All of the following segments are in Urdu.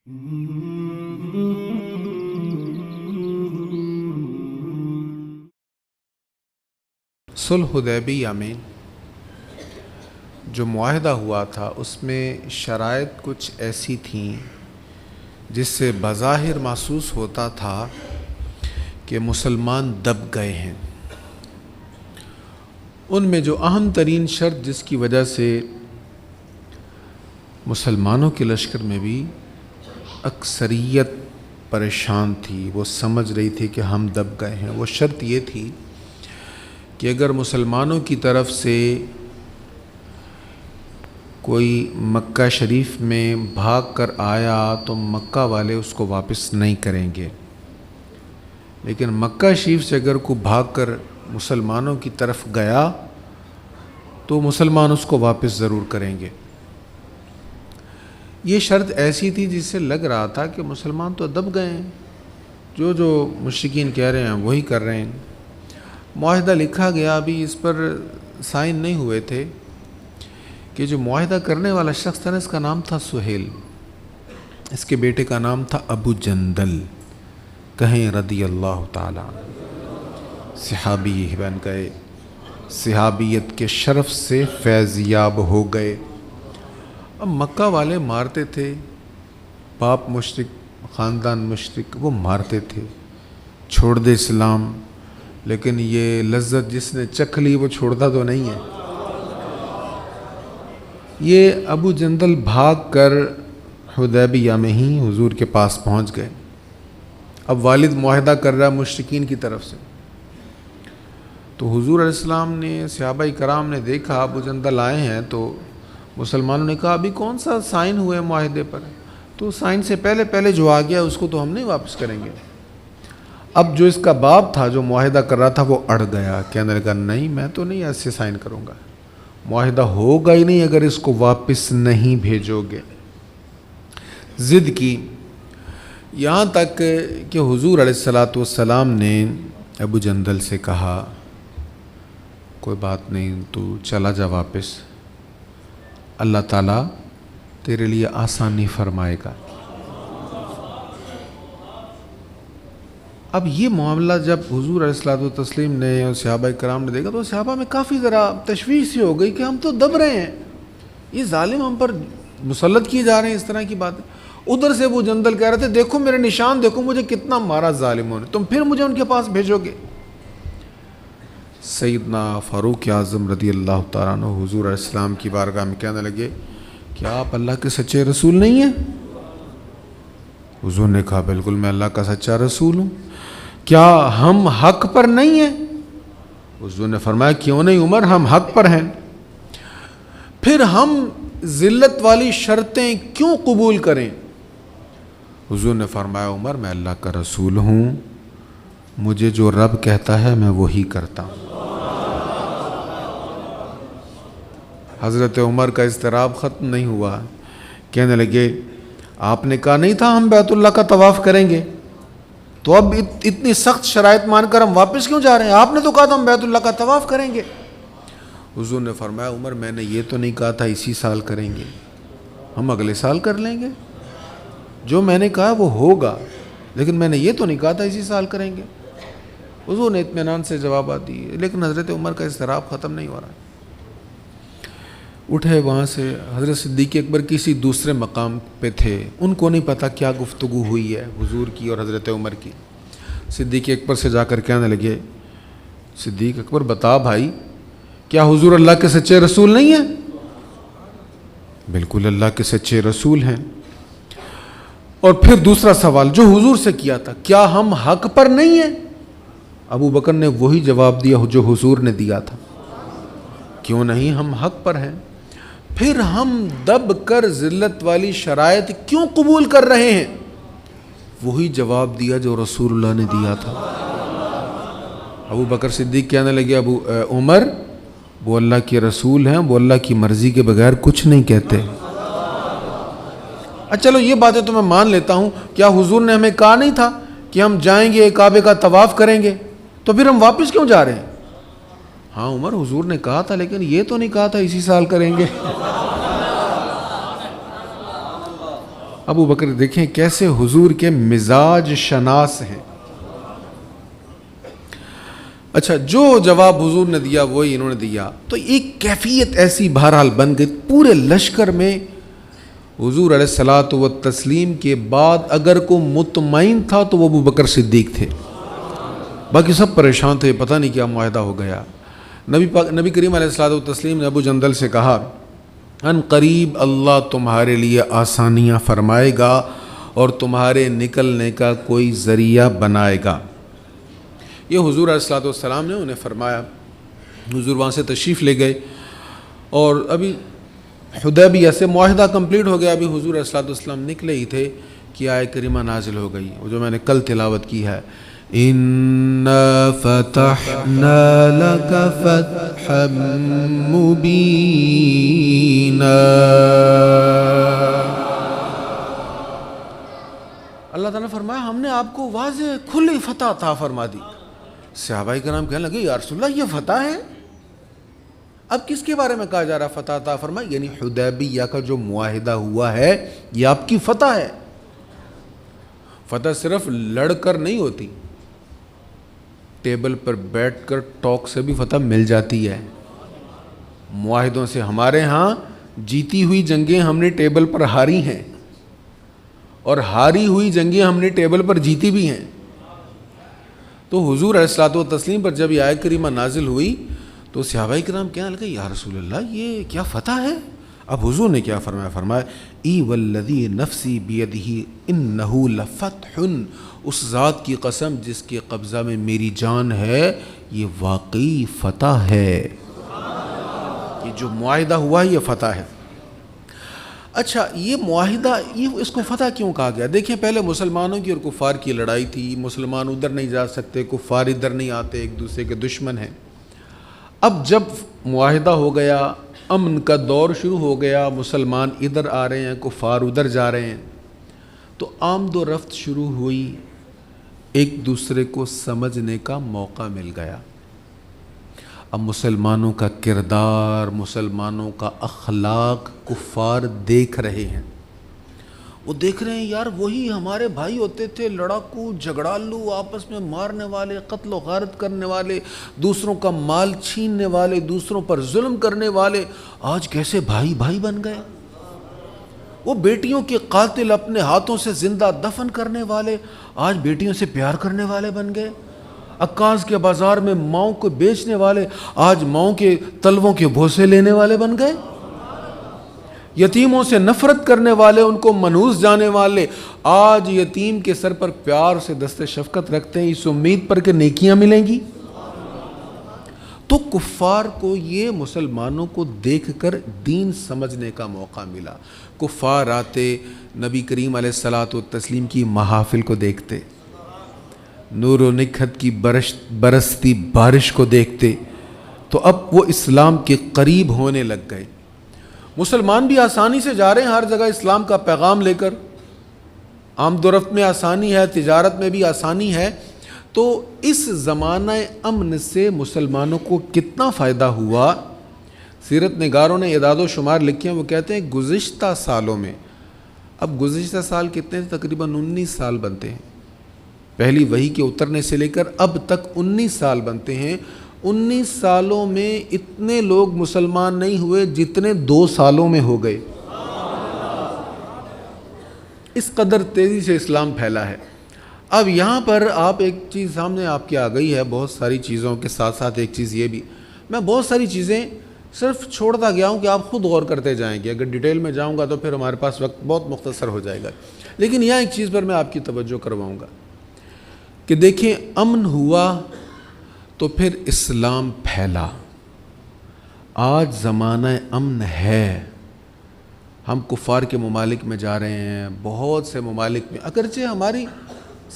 صلح حدیبیہ میں جو معاہدہ ہوا تھا اس میں شرائط کچھ ایسی تھیں جس سے بظاہر محسوس ہوتا تھا کہ مسلمان دب گئے ہیں۔ ان میں جو اہم ترین شرط جس کی وجہ سے مسلمانوں کے لشکر میں بھی اکثریت پریشان تھی، وہ سمجھ رہی تھی کہ ہم دب گئے ہیں، وہ شرط یہ تھی کہ اگر مسلمانوں کی طرف سے کوئی مکہ شریف میں بھاگ کر آیا تو مکہ والے اس کو واپس نہیں کریں گے، لیکن مکہ شریف سے اگر کوئی بھاگ کر مسلمانوں کی طرف گیا تو مسلمان اس کو واپس ضرور کریں گے۔ یہ شرط ایسی تھی جس سے لگ رہا تھا کہ مسلمان تو دب گئے ہیں، جو مشرکین کہہ رہے ہیں وہی کر رہے ہیں۔ معاہدہ لکھا گیا، ابھی اس پر سائن نہیں ہوئے تھے کہ جو معاہدہ کرنے والا شخص تھا نا، اس کا نام تھا سہیل، اس کے بیٹے کا نام تھا ابو جندل، کہیں رضی اللہ تعالیٰ عنہ، صحابی بن گئے، صحابیت کے شرف سے فیض یاب ہو گئے۔ اب مکہ والے مارتے تھے، باپ مشرک، خاندان مشرک، وہ مارتے تھے، چھوڑ دے اسلام، لیکن یہ لذت جس نے چکھ لی وہ چھوڑتا تو نہیں ہے۔ یہ ابو جندل بھاگ کر حدیبیہ میں ہی حضور کے پاس پہنچ گئے۔ اب والد معاہدہ کر رہا مشرکین کی طرف سے، تو حضور علیہ السلام نے، صحابہ کرام نے دیکھا ابو جندل آئے ہیں، تو مسلمانوں نے کہا ابھی کون سا سائن ہوئے معاہدے پر، تو سائن سے پہلے جو آ گیا اس کو تو ہم نہیں واپس کریں گے۔ اب جو اس کا باپ تھا جو معاہدہ کر رہا تھا وہ اڑ گیا، کہنے لگا نہیں میں تو نہیں ایسے سائن کروں گا، معاہدہ ہوگا ہی نہیں اگر اس کو واپس نہیں بھیجو گے۔ ضد کی، یہاں تک کہ حضور علیہ السلام نے ابو جندل سے کہا کوئی بات نہیں، تو چلا جا واپس، اللہ تعالیٰ تیرے لیے آسانی فرمائے گا۔ اب یہ معاملہ جب حضور علیہ السلام نے اور صحابہ کرام نے دیکھا تو صحابہ میں کافی ذرا تشویش سی ہو گئی کہ ہم تو دب رہے ہیں، یہ ظالم ہم پر مسلط کیے جا رہے ہیں، اس طرح کی باتیں۔ ادھر سے وہ جندل کہہ رہے تھے دیکھو میرے نشان، دیکھو مجھے کتنا مارا ظالموں نے، تم پھر مجھے ان کے پاس بھیجو گے۔ سیدنا فاروق اعظم رضی اللہ تعالیٰ عنہ حضور علیہ السلام کی بارگاہ میں کہنے لگے کیا آپ اللہ کے سچے رسول نہیں ہیں؟ حضور نے کہا بالکل میں اللہ کا سچا رسول ہوں۔ کیا ہم حق پر نہیں ہیں؟ حضور نے فرمایا کیوں نہیں عمر، ہم حق پر ہیں۔ پھر ہم ذلت والی شرطیں کیوں قبول کریں؟ حضور نے فرمایا عمر میں اللہ کا رسول ہوں، مجھے جو رب کہتا ہے میں وہی کرتا ہوں۔ حضرت عمر کا اضطراب ختم نہیں ہوا، کہنے لگے آپ نے کہا نہیں تھا ہم بیت اللہ کا طواف کریں گے، تو اب اتنی سخت شرائط مان کر ہم واپس کیوں جا رہے ہیں؟ آپ نے تو کہا تھا ہم بیت اللہ کا طواف کریں گے۔ حضور نے فرمایا عمر میں نے یہ تو نہیں کہا تھا اسی سال کریں گے، ہم اگلے سال کر لیں گے، جو میں نے کہا وہ ہوگا، لیکن میں نے یہ تو نہیں کہا تھا اسی سال کریں گے۔ حضور نے اطمینان سے جوابات دیے، لیکن حضرت عمر کا اضطراب ختم نہیں ہو رہا۔ اٹھے وہاں سے، حضرت صدیق اکبر کسی دوسرے مقام پہ تھے، ان کو نہیں پتہ کیا گفتگو ہوئی ہے حضور کی اور حضرت عمر کی۔ صدیق اکبر سے جا کر کہنے لگے صدیق اکبر بتا بھائی کیا حضور اللہ کے سچے رسول نہیں ہیں؟ بالکل اللہ کے سچے رسول ہیں۔ اور پھر دوسرا سوال جو حضور سے کیا تھا، کیا ہم حق پر نہیں ہیں؟ ابو بکر نے وہی جواب دیا جو حضور نے دیا تھا، کیوں نہیں ہم حق پر ہیں۔ پھر ہم دب کر ذلت والی شرائط کیوں قبول کر رہے ہیں؟ وہی جواب دیا جو رسول اللہ نے دیا تھا۔ ابو بکر صدیق کہنے لگے عمر وہ اللہ کے رسول ہیں، وہ اللہ کی مرضی کے بغیر کچھ نہیں کہتے۔ اچھا چلو یہ باتیں تو میں مان لیتا ہوں، کیا حضور نے ہمیں کہا نہیں تھا کہ ہم جائیں گے کعبے کا طواف کریں گے، تو پھر ہم واپس کیوں جا رہے ہیں؟ ہاں عمر حضور نے کہا تھا، لیکن یہ تو نہیں کہا تھا اسی سال کریں گے۔ ابو بکر دیکھیں کیسے حضور کے مزاج شناس ہیں. اچھا جو جواب حضور نے دیا وہی انہوں نے دیا. تو ایک کیفیت ایسی بہرحال بن گئی پورے لشکر میں. حضور علیہ الصلاۃ والتسلیم کے بعد اگر کوئی مطمئن تھا تو وہ ابو بکر صدیق تھے، باقی سب پریشان تھے، پتہ نہیں کیا معاہدہ ہو گیا. نبی کریم علیہ الصلاۃ والتسلیم نے ابو جندل سے کہا ان قریب اللہ تمہارے لیے آسانیاں فرمائے گا اور تمہارے نکلنے کا کوئی ذریعہ بنائے گا. یہ حضور علیہ الصلاۃ والسلام نے انہیں فرمایا. حضور وہاں سے تشریف لے گئے اور ابھی حدیبیہ سے معاہدہ کمپلیٹ ہو گیا. ابھی حضور علیہ الصلاۃ والسلام نکلے ہی تھے کہ آیت کریمہ نازل ہو گئی، وہ جو میں نے کل تلاوت کی ہے، اِنَّا فَتَحْنَا لَكَ فَتْحًا مُبِينًا. اللہ تعالیٰ نے فرمایا ہم نے آپ کو واضح کھلی فتح عطا فرما دی. صحابہ کرام کہنے لگے یا رسول اللہ یہ فتح ہے؟ اب کس کے بارے میں کہا جا رہا فتح عطا فرمائی؟ یعنی حدیبیہ کا جو معاہدہ ہوا ہے یہ آپ کی فتح ہے. فتح صرف لڑ کر نہیں ہوتی، ٹیبل پر بیٹھ کر ٹاک سے بھی فتح مل جاتی ہے. معاہدوں سے ہمارے ہاں جیتی ہوئی جنگیں ہم نے ٹیبل پر ہاری ہیں اور ہاری ہوئی جنگیں ہم نے ٹیبل پر جیتی بھی ہیں. تو حضور علیہ الصلوۃ والتسلیم پر جب یہ آیت کریمہ نازل ہوئی تو صحابہ کرام کہنے لگے یا رسول اللہ یہ کیا فتح ہے؟ اب حضور نے کیا فرمایا ای والذی نفسی بیدہ انہ لفتح، اس ذات کی قسم جس کے قبضہ میں میری جان ہے یہ واقعی فتح ہے. یہ جو معاہدہ ہوا ہے یہ فتح ہے. اچھا یہ معاہدہ اس کو فتح کیوں کہا گیا؟ دیکھیں پہلے مسلمانوں کی اور کفار کی لڑائی تھی، مسلمان ادھر نہیں جا سکتے، کفار ادھر نہیں آتے، ایک دوسرے کے دشمن ہیں. اب جب معاہدہ ہو گیا، امن کا دور شروع ہو گیا، مسلمان ادھر آ رہے ہیں، کفار ادھر جا رہے ہیں، تو آمد و رفت شروع ہوئی، ایک دوسرے کو سمجھنے کا موقع مل گیا. اب مسلمانوں کا کردار، مسلمانوں کا اخلاق کفار دیکھ رہے ہیں. وہ دیکھ رہے ہیں یار وہی ہمارے بھائی ہوتے تھے، لڑاکو، جھگڑالو، آپس میں مارنے والے، قتل و غارت کرنے والے، دوسروں کا مال چھیننے والے، دوسروں پر ظلم کرنے والے، آج کیسے بھائی بھائی بن گئے. وہ بیٹیوں کے قاتل اپنے ہاتھوں سے زندہ دفن کرنے والے آج بیٹیوں سے پیار کرنے والے بن گئے. عکاظ کے بازار میں ماؤں کو بیچنے والے آج ماؤں کے تلووں کے بھوسے لینے والے بن گئے. یتیموں سے نفرت کرنے والے، ان کو منحوس جانے والے آج یتیم کے سر پر پیار سے دست شفقت رکھتے ہیں اس امید پر کہ نیکیاں ملیں گی. تو کفار کو یہ مسلمانوں کو دیکھ کر دین سمجھنے کا موقع ملا. کفار آتے نبی کریم علیہ الصلاۃ والتسلیم کی محافل کو دیکھتے، نور و نکہت کی برستی بارش کو دیکھتے، تو اب وہ اسلام کے قریب ہونے لگ گئے. مسلمان بھی آسانی سے جا رہے ہیں ہر جگہ اسلام کا پیغام لے کر، آمد و رفت میں آسانی ہے، تجارت میں بھی آسانی ہے. تو اس زمانہ امن سے مسلمانوں کو کتنا فائدہ ہوا؟ سیرت نگاروں نے اعداد و شمار لکھے ہیں. وہ کہتے ہیں گزشتہ سالوں میں، اب گزشتہ سال کتنے؟ تقریباً 19 سال بنتے ہیں. پہلی وحی کے اترنے سے لے کر اب تک 19 سال بنتے ہیں. 19 سالوں میں اتنے لوگ مسلمان نہیں ہوئے جتنے 2 سالوں میں ہو گئے. اس قدر تیزی سے اسلام پھیلا ہے. اب یہاں پر آپ ایک چیز سامنے آپ کی آ گئی ہے، بہت ساری چیزوں کے ساتھ ساتھ ایک چیز یہ بھی، میں بہت ساری چیزیں صرف چھوڑتا گیا ہوں کہ آپ خود غور کرتے جائیں گے. اگر ڈیٹیل میں جاؤں گا تو پھر ہمارے پاس وقت بہت مختصر ہو جائے گا. لیکن یہاں ایک چیز پر میں آپ کی توجہ کرواؤں گا کہ دیکھیں امن ہوا تو پھر اسلام پھیلا. آج زمانہ امن ہے. ہم کفار کے ممالک میں جا رہے ہیں، بہت سے ممالک میں اگرچہ ہماری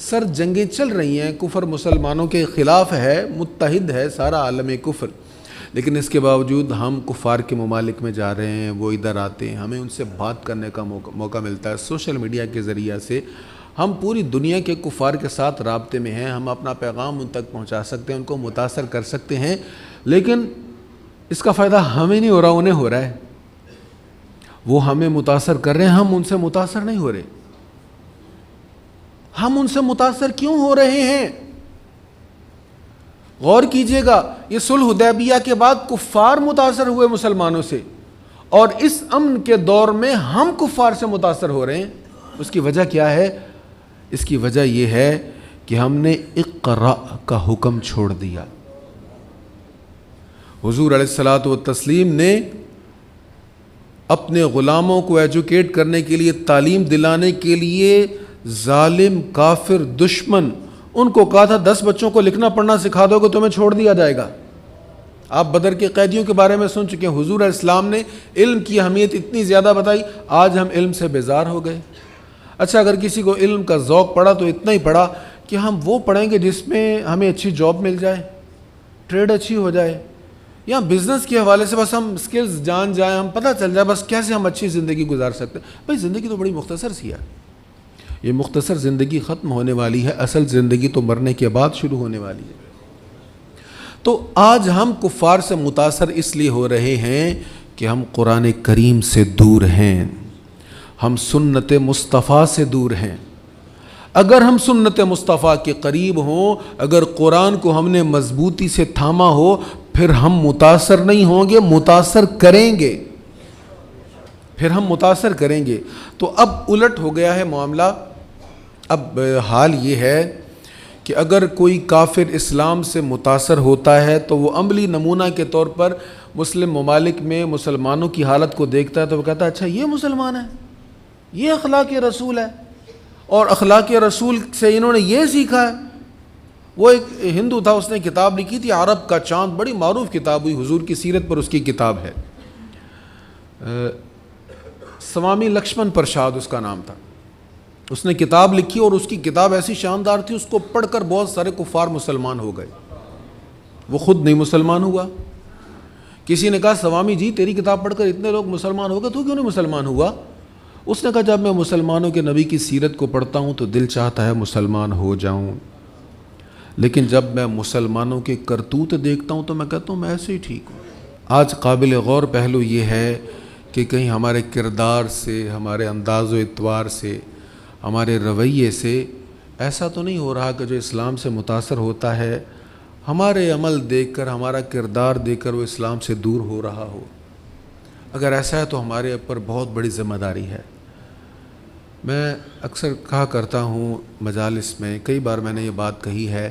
سر جنگیں چل رہی ہیں، کفر مسلمانوں کے خلاف ہے، متحد ہے سارا عالم کفر، لیکن اس کے باوجود ہم کفار کے ممالک میں جا رہے ہیں، وہ ادھر آتے ہیں، ہمیں ان سے بات کرنے کا موقع ملتا ہے. سوشل میڈیا کے ذریعہ سے ہم پوری دنیا کے کفار کے ساتھ رابطے میں ہیں، ہم اپنا پیغام ان تک پہنچا سکتے ہیں، ان کو متاثر کر سکتے ہیں. لیکن اس کا فائدہ ہمیں نہیں ہو رہا، انہیں ہو رہا ہے. وہ ہمیں متاثر کر رہے ہیں، ہم ان سے متاثر نہیں ہو رہے. ہم ان سے متاثر کیوں ہو رہے ہیں؟ غور کیجئے گا، یہ صلح حدیبیہ کے بعد کفار متاثر ہوئے مسلمانوں سے، اور اس امن کے دور میں ہم کفار سے متاثر ہو رہے ہیں۔ اس کی وجہ کیا ہے؟ اس کی وجہ یہ ہے کہ ہم نے اقرأ کا حکم چھوڑ دیا۔ حضور علیہ الصلاۃ والتسلیم نے اپنے غلاموں کو ایجوکیٹ کرنے کے لیے، تعلیم دلانے کے لیے، ظالم کافر دشمن ان کو کہا تھا 10 بچوں کو لکھنا پڑھنا سکھا دو گے تمہیں چھوڑ دیا جائے گا۔ آپ بدر کے قیدیوں کے بارے میں سن چکے ہیں، حضور علیہ السلام نے علم کی اہمیت اتنی زیادہ بتائی، آج ہم علم سے بیزار ہو گئے۔ اچھا، اگر کسی کو علم کا ذوق پڑا تو اتنا ہی پڑا کہ ہم وہ پڑھیں گے جس میں ہمیں اچھی جاب مل جائے، ٹریڈ اچھی ہو جائے، یا بزنس کے حوالے سے بس ہم سکلز جان جائیں، ہم پتہ چل جائے بس کیسے ہم اچھی زندگی گزار سکتے ہیں۔ بھائی زندگی تو بڑی مختصر سی ہے، یہ مختصر زندگی ختم ہونے والی ہے، اصل زندگی تو مرنے کے بعد شروع ہونے والی ہے۔ تو آج ہم کفار سے متاثر اس لیے ہو رہے ہیں کہ ہم قرآن کریم سے دور ہیں، ہم سنت مصطفیٰ سے دور ہیں۔ اگر ہم سنت مصطفیٰ کے قریب ہوں، اگر قرآن کو ہم نے مضبوطی سے تھاما ہو، پھر ہم متاثر نہیں ہوں گے، متاثر کریں گے، پھر ہم متاثر کریں گے۔ تو اب الٹ ہو گیا ہے معاملہ۔ اب حال یہ ہے کہ اگر کوئی کافر اسلام سے متاثر ہوتا ہے تو وہ عملی نمونہ کے طور پر مسلم ممالک میں مسلمانوں کی حالت کو دیکھتا ہے تو وہ کہتا ہے اچھا یہ مسلمان ہے، یہ اخلاق رسول ہے، اور اخلاق رسول سے انہوں نے یہ سیکھا ہے۔ وہ ایک ہندو تھا، اس نے کتاب لکھی تھی عرب کا چاند، بڑی معروف کتاب ہوئی، حضور کی سیرت پر اس کی کتاب ہے، سوامی لکشمن پرشاد اس کا نام تھا۔ اس نے کتاب لکھی اور اس کی کتاب ایسی شاندار تھی، اس کو پڑھ کر بہت سارے کفار مسلمان ہو گئے، وہ خود نہیں مسلمان ہوا۔ کسی نے کہا سوامی جی تیری کتاب پڑھ کر اتنے لوگ مسلمان ہو گئے، تو کیوں نہیں مسلمان ہوا؟ اس نے کہا جب میں مسلمانوں کے نبی کی سیرت کو پڑھتا ہوں تو دل چاہتا ہے مسلمان ہو جاؤں، لیکن جب میں مسلمانوں کے کرتوت دیکھتا ہوں تو میں کہتا ہوں میں ایسے ہی ٹھیک ہوں۔ آج قابل غور پہلو یہ ہے کہ کہیں ہمارے کردار سے، ہمارے انداز و اعتبار سے، ہمارے رویے سے ایسا تو نہیں ہو رہا کہ جو اسلام سے متاثر ہوتا ہے ہمارے عمل دیکھ کر، ہمارا کردار دیکھ کر وہ اسلام سے دور ہو رہا ہو۔ اگر ایسا ہے تو ہمارے اوپر بہت بڑی ذمہ داری ہے۔ میں اکثر کہا کرتا ہوں مجالس میں، کئی بار میں نے یہ بات کہی ہے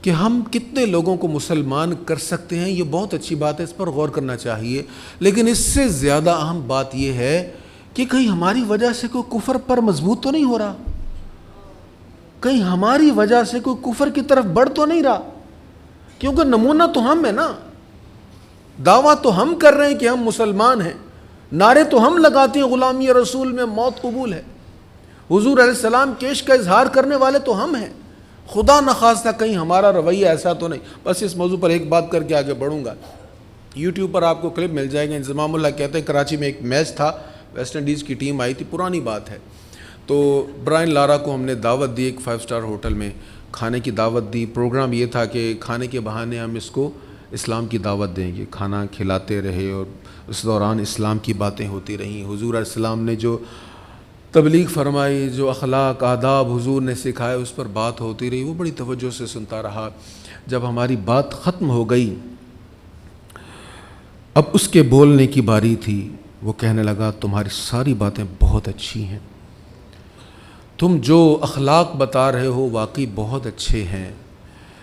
کہ ہم کتنے لوگوں کو مسلمان کر سکتے ہیں، یہ بہت اچھی بات ہے، اس پر غور کرنا چاہیے، لیکن اس سے زیادہ اہم بات یہ ہے کہ کہیں ہماری وجہ سے کوئی کفر پر مضبوط تو نہیں ہو رہا، کہیں ہماری وجہ سے کوئی کفر کی طرف بڑھ تو نہیں رہا، کیونکہ نمونہ تو ہم ہیں نا، دعویٰ تو ہم کر رہے ہیں کہ ہم مسلمان ہیں، نعرے تو ہم لگاتے ہیں غلامی رسول میں موت قبول ہے، حضور علیہ السلام کے عشق کا اظہار کرنے والے تو ہم ہیں، خدا نخواستہ کہیں ہمارا رویہ ایسا تو نہیں۔ بس اس موضوع پر ایک بات کر کے آگے بڑھوں گا۔ یوٹیوب پر آپ کو کلپ مل جائے گا، انضمام اللہ کہتے ہیں کراچی میں ایک میچ تھا، ویسٹ انڈیز کی ٹیم آئی تھی، پرانی بات ہے، تو برائن لارا کو ہم نے دعوت دی، ایک 5 اسٹار ہوٹل میں کھانے کی دعوت دی۔ پروگرام یہ تھا کہ کھانے کے بہانے ہم اس کو اسلام کی دعوت دیں گے، کھانا کھلاتے رہے، اور اس دوران اسلام کی باتیں ہوتی رہیں، حضور علیہ السلام نے جو تبلیغ فرمائی، جو اخلاق آداب حضور نے سکھائے، اس پر بات ہوتی رہی، وہ بڑی توجہ سے سنتا رہا۔ جب ہماری بات ختم ہو گئی، اب اس کے بولنے کی باری تھی، وہ کہنے لگا تمہاری ساری باتیں بہت اچھی ہیں، تم جو اخلاق بتا رہے ہو واقعی بہت اچھے ہیں،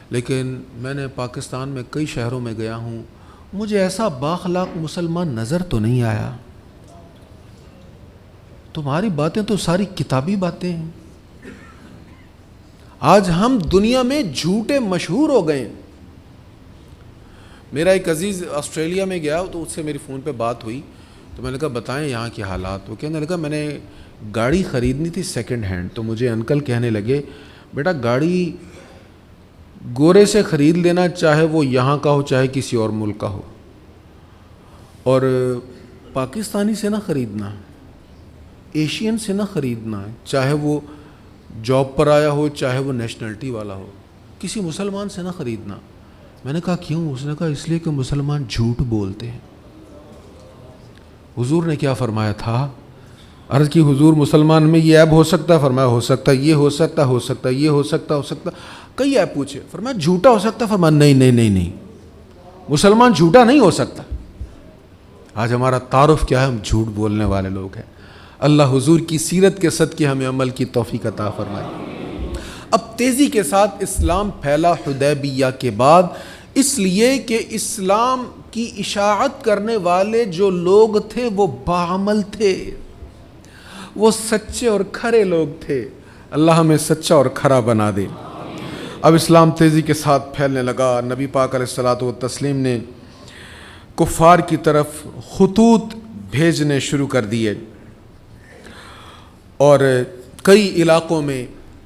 لیکن میں نے پاکستان میں کئی شہروں میں گیا ہوں، مجھے ایسا بااخلاق مسلمان نظر تو نہیں آیا، تمہاری باتیں تو ساری کتابی باتیں ہیں۔ آج ہم دنیا میں جھوٹے مشہور ہو گئے ہیں۔ میرا ایک عزیز آسٹریلیا میں گیا تو اس سے میری فون پہ بات ہوئی، تو میں نے کہا بتائیں یہاں کے حالات۔ وہ کہنے لگا میں نے گاڑی خریدنی تھی سیکنڈ ہینڈ، تو مجھے انکل کہنے لگے بیٹا گاڑی گورے سے خرید لینا، چاہے وہ یہاں کا ہو چاہے کسی اور ملک کا ہو، اور پاکستانی سے نہ خریدنا، ایشین سے نہ خریدنا، چاہے وہ جاب پر آیا ہو چاہے وہ نیشنلٹی والا ہو، کسی مسلمان سے نہ خریدنا۔ میں نے کہا کیوں؟ اس نے کہا اس لیے کہ مسلمان جھوٹ بولتے ہیں۔ حضور نے کیا فرمایا تھا؟ عرض کی حضور مسلمان میں یہ عیب ہو سکتا ہے؟ فرمایا ہو سکتا ہے، یہ ہو سکتا ہے، ہو سکتا ہے، یہ ہو سکتا ہے، ہو سکتا ہے، کئی عیب پوچھے۔ فرمایا جھوٹا ہو سکتا ہے؟ فرمایا نہیں نہیں نہیں نہیں، مسلمان جھوٹا نہیں ہو سکتا۔ آج ہمارا تعارف کیا ہے؟ ہم جھوٹ بولنے والے لوگ ہیں۔ اللہ حضور کی سیرت کے صدقے ہمیں عمل کی توفیق عطا فرمائے۔ اب تیزی کے ساتھ اسلام پھیلا حدیبیہ کے بعد، اس لیے کہ اسلام کی اشاعت کرنے والے جو لوگ تھے وہ باعمل تھے، وہ سچے اور کھرے لوگ تھے۔ اللہ ہمیں سچا اور کھرا بنا دے۔ اب اسلام تیزی کے ساتھ پھیلنے لگا۔ نبی پاک علیہ الصلوۃ والتسلیم نے کفار کی طرف خطوط بھیجنے شروع کر دیے، اور کئی علاقوں میں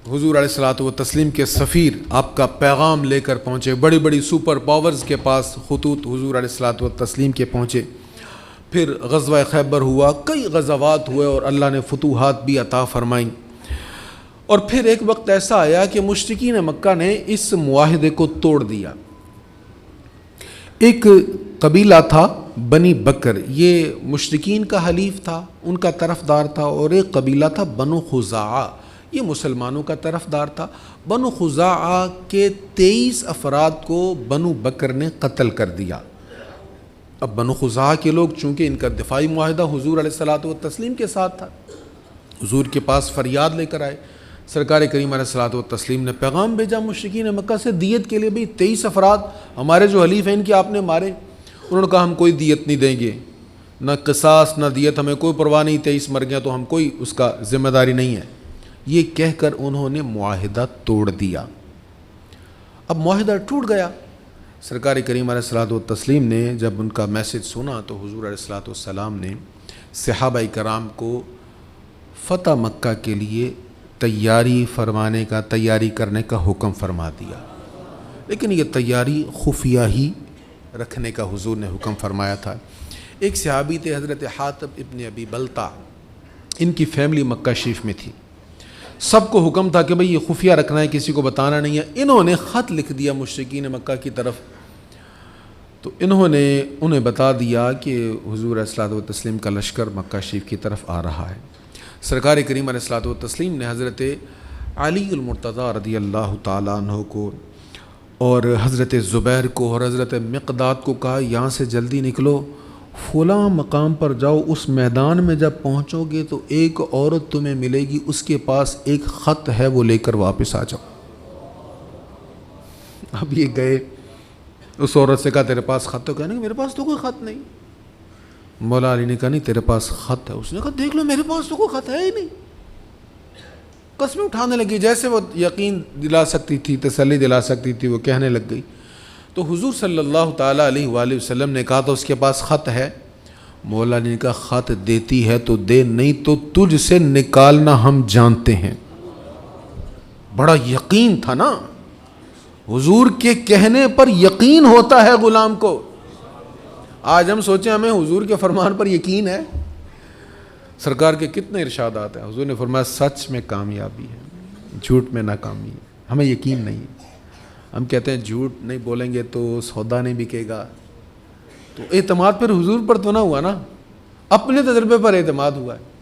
حضور علیہ الصلوۃ والتسلیم کے سفیر آپ کا پیغام لے کر پہنچے۔ بڑی بڑی سپر پاورز کے پاس خطوط حضور علیہ الصلوۃ والتسلیم کے پہنچے۔ پھر غزوہ خیبر ہوا، کئی غزوات ہوئے اور اللہ نے فتوحات بھی عطا فرمائیں۔ اور پھر ایک وقت ایسا آیا کہ مشرکین مکہ نے اس معاہدے کو توڑ دیا۔ ایک قبیلہ تھا بنی بکر، یہ مشرکین کا حلیف تھا، ان کا طرفدار تھا، اور ایک قبیلہ تھا بنو خزاعہ، یہ مسلمانوں کا طرفدار تھا۔ بنو خزاعہ کے 23 افراد کو بنو بکر نے قتل کر دیا۔ اب بنو خزاعہ کے لوگ، چونکہ ان کا دفاعی معاہدہ حضور علیہ الصلوۃ والتسلیم کے ساتھ تھا، حضور کے پاس فریاد لے کر آئے۔ سرکار کریم علیہ الصلوۃ والتسلیم نے پیغام بھیجا مشرکین مکہ سے دیت کے لیے، بھی 23 افراد ہمارے جو حلیف ہیں ان کے آپ نے مارے۔ انہوں نے کہا ہم کوئی دیت نہیں دیں گے، نہ قصاص نہ دیت، ہمیں کوئی پرواہ نہیں، 23 مر گیا تو ہم کوئی اس کا ذمہ داری نہیں ہے۔ یہ کہہ کر انہوں نے معاہدہ توڑ دیا۔ اب معاہدہ ٹوٹ گیا۔ سرکار کریم علیہ الصلوۃ والتسلیم نے جب ان کا میسج سنا تو حضور علیہ الصلوۃ والسلام نے صحابہ کرام کو فتح مکہ کے لیے تیاری کرنے کا حکم فرما دیا، لیکن یہ تیاری خفیہ ہی رکھنے کا حضور نے حکم فرمایا تھا۔ ایک صحابی تھے حضرت حاتب ابن ابی بلتع، ان کی فیملی مکہ شریف میں تھی، سب کو حکم تھا کہ بھئی یہ خفیہ رکھنا ہے، کسی کو بتانا نہیں ہے۔ انہوں نے خط لکھ دیا مشرکین مکہ کی طرف، تو انہوں نے انہیں بتا دیا کہ حضور علیہ الصلوۃ والتسلیم کا لشکر مکہ شریف کی طرف آ رہا ہے۔ سرکار کریم علیہ الصلوۃ والتسلیم نے حضرت علی المرتضیٰ رضی اللہ تعالیٰ عنہ کو اور حضرت زبیر کو اور حضرت مقداد کو کہا یہاں سے جلدی نکلو، فلاں مقام پر جاؤ، اس میدان میں جب پہنچو گے تو ایک عورت تمہیں ملے گی، اس کے پاس ایک خط ہے، وہ لے کر واپس آ جاؤ۔ اب یہ گئے، اس عورت سے کہا تیرے پاس خط؟ تو کہنے کہ میرے پاس تو کوئی خط نہیں۔ مولا علی نے کہا نہیں تیرے پاس خط ہے۔ اس نے کہا دیکھ لو میرے پاس تو کوئی خط ہے ہی نہیں۔ قسمیں اٹھانے لگی، جیسے وہ یقین دلا سکتی تھی، تسلی دلا سکتی تھی، وہ کہنے لگ گئی۔ تو حضور صلی اللہ تعالیٰ علیہ وآلہ وسلم نے کہا تو اس کے پاس خط ہے؟ مولا علی نے کہا خط دیتی ہے تو دے، نہیں تو تجھ سے نکالنا ہم جانتے ہیں۔ بڑا یقین تھا نا، حضور کے کہنے پر یقین ہوتا ہے غلام کو۔ آج ہم سوچیں ہمیں حضور کے فرمان پر یقین ہے؟ سرکار کے کتنے ارشادات ہیں، حضور نے فرمایا سچ میں کامیابی ہے، جھوٹ میں ناکامی ہے۔ ہمیں یقین نہیں ہے، ہم کہتے ہیں جھوٹ نہیں بولیں گے تو سودا نہیں بکے گا، تو اعتماد پھر حضور پر تو نہ ہوا نا، اپنے تجربے پر اعتماد ہوا ہے۔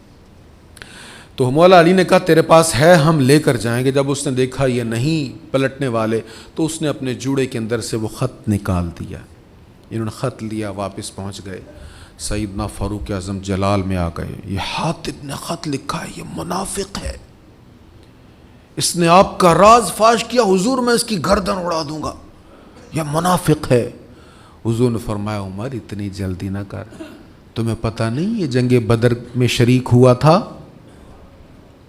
تو مولا علی نے کہا تیرے پاس ہے، ہم لے کر جائیں گے۔ جب اس نے دیکھا یہ نہیں پلٹنے والے تو اس نے اپنے جوڑے کے اندر سے وہ خط نکال دیا۔ انہوں نے خط لیا، واپس پہنچ گئے، سیدنا فاروق اعظم جلال میں آ گئے، یہ حاتب نے خط لکھا ہے، یہ منافق ہے، اس نے آپ کا راز فاش کیا، حضور میں اس کی گردن اڑا دوں گا، یہ منافق ہے۔ حضور نے فرمایا عمر اتنی جلدی نہ کر، تمہیں پتہ نہیں یہ جنگ بدر میں شریک ہوا تھا،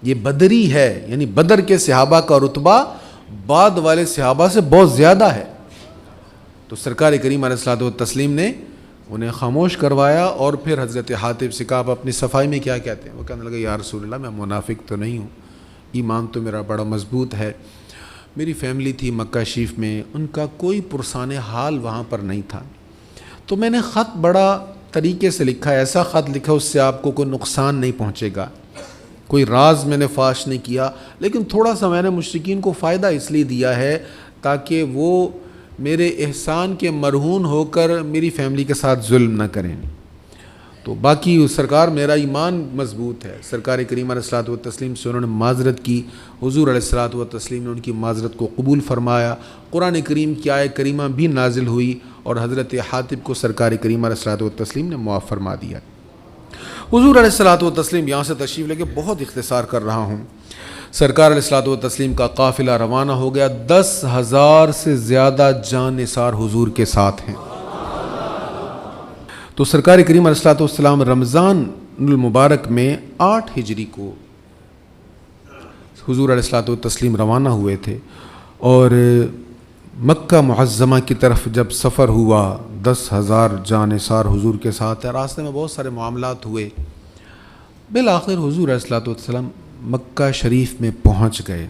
یہ بدری ہے، یعنی بدر کے صحابہ کا رتبہ بعد والے صحابہ سے بہت زیادہ ہے۔ تو سرکار کریم علیہ الصلوۃ والتسلیم نے انہیں خاموش کروایا، اور پھر حضرت حاتب سے کہا آپ اپنی صفائی میں کیا کہتے ہیں؟ وہ کہنے لگا یا رسول اللہ میں منافق تو نہیں ہوں، ایمان تو میرا بڑا مضبوط ہے، میری فیملی تھی مکہ شریف میں، ان کا کوئی پرسان حال وہاں پر نہیں تھا، تو میں نے خط بڑا طریقے سے لکھا ہے، ایسا خط لکھا اس سے آپ کو کوئی نقصان نہیں پہنچے گا، کوئی راز میں نے فاش نہیں کیا، لیکن تھوڑا سا میں نے مشرکین کو فائدہ اس لیے دیا ہے تاکہ وہ میرے احسان کے مرہون ہو کر میری فیملی کے ساتھ ظلم نہ کریں۔ تو باقی سرکار میرا ایمان مضبوط ہے. سرکار کریم علیہ الصلوۃ والتسلیم سے انہوں نے معذرت کی. حضور علیہ الصلوۃ والتسلیم نے ان کی معذرت کو قبول فرمایا. قرآن کریم کی آیت کریمہ بھی نازل ہوئی اور حضرت حاطب کو سرکار کریم علیہ الصلوۃ والتسلیم نے معاف فرما دیا. حضور علیہ الصلوۃ والتسلیم یہاں سے تشریف لے کے بہت اختصار کر رہا ہوں. سرکار علیہ الصلوۃ والتسلیم کا قافلہ روانہ ہو گیا. 10,000 سے زیادہ جان نثار حضور کے ساتھ ہیں. تو سرکار کریم علیہ الصلوۃ والسلام رمضان المبارک میں 8 ہجری کو حضور علیہ الصلوۃ والتسلیم روانہ ہوئے تھے اور مکہ معظمہ کی طرف جب سفر ہوا 10,000 جان نثار حضور کے ساتھ. راستے میں بہت سارے معاملات ہوئے. بالآخر حضور علیہ الصلوۃ والسلام مکہ شریف میں پہنچ گئے.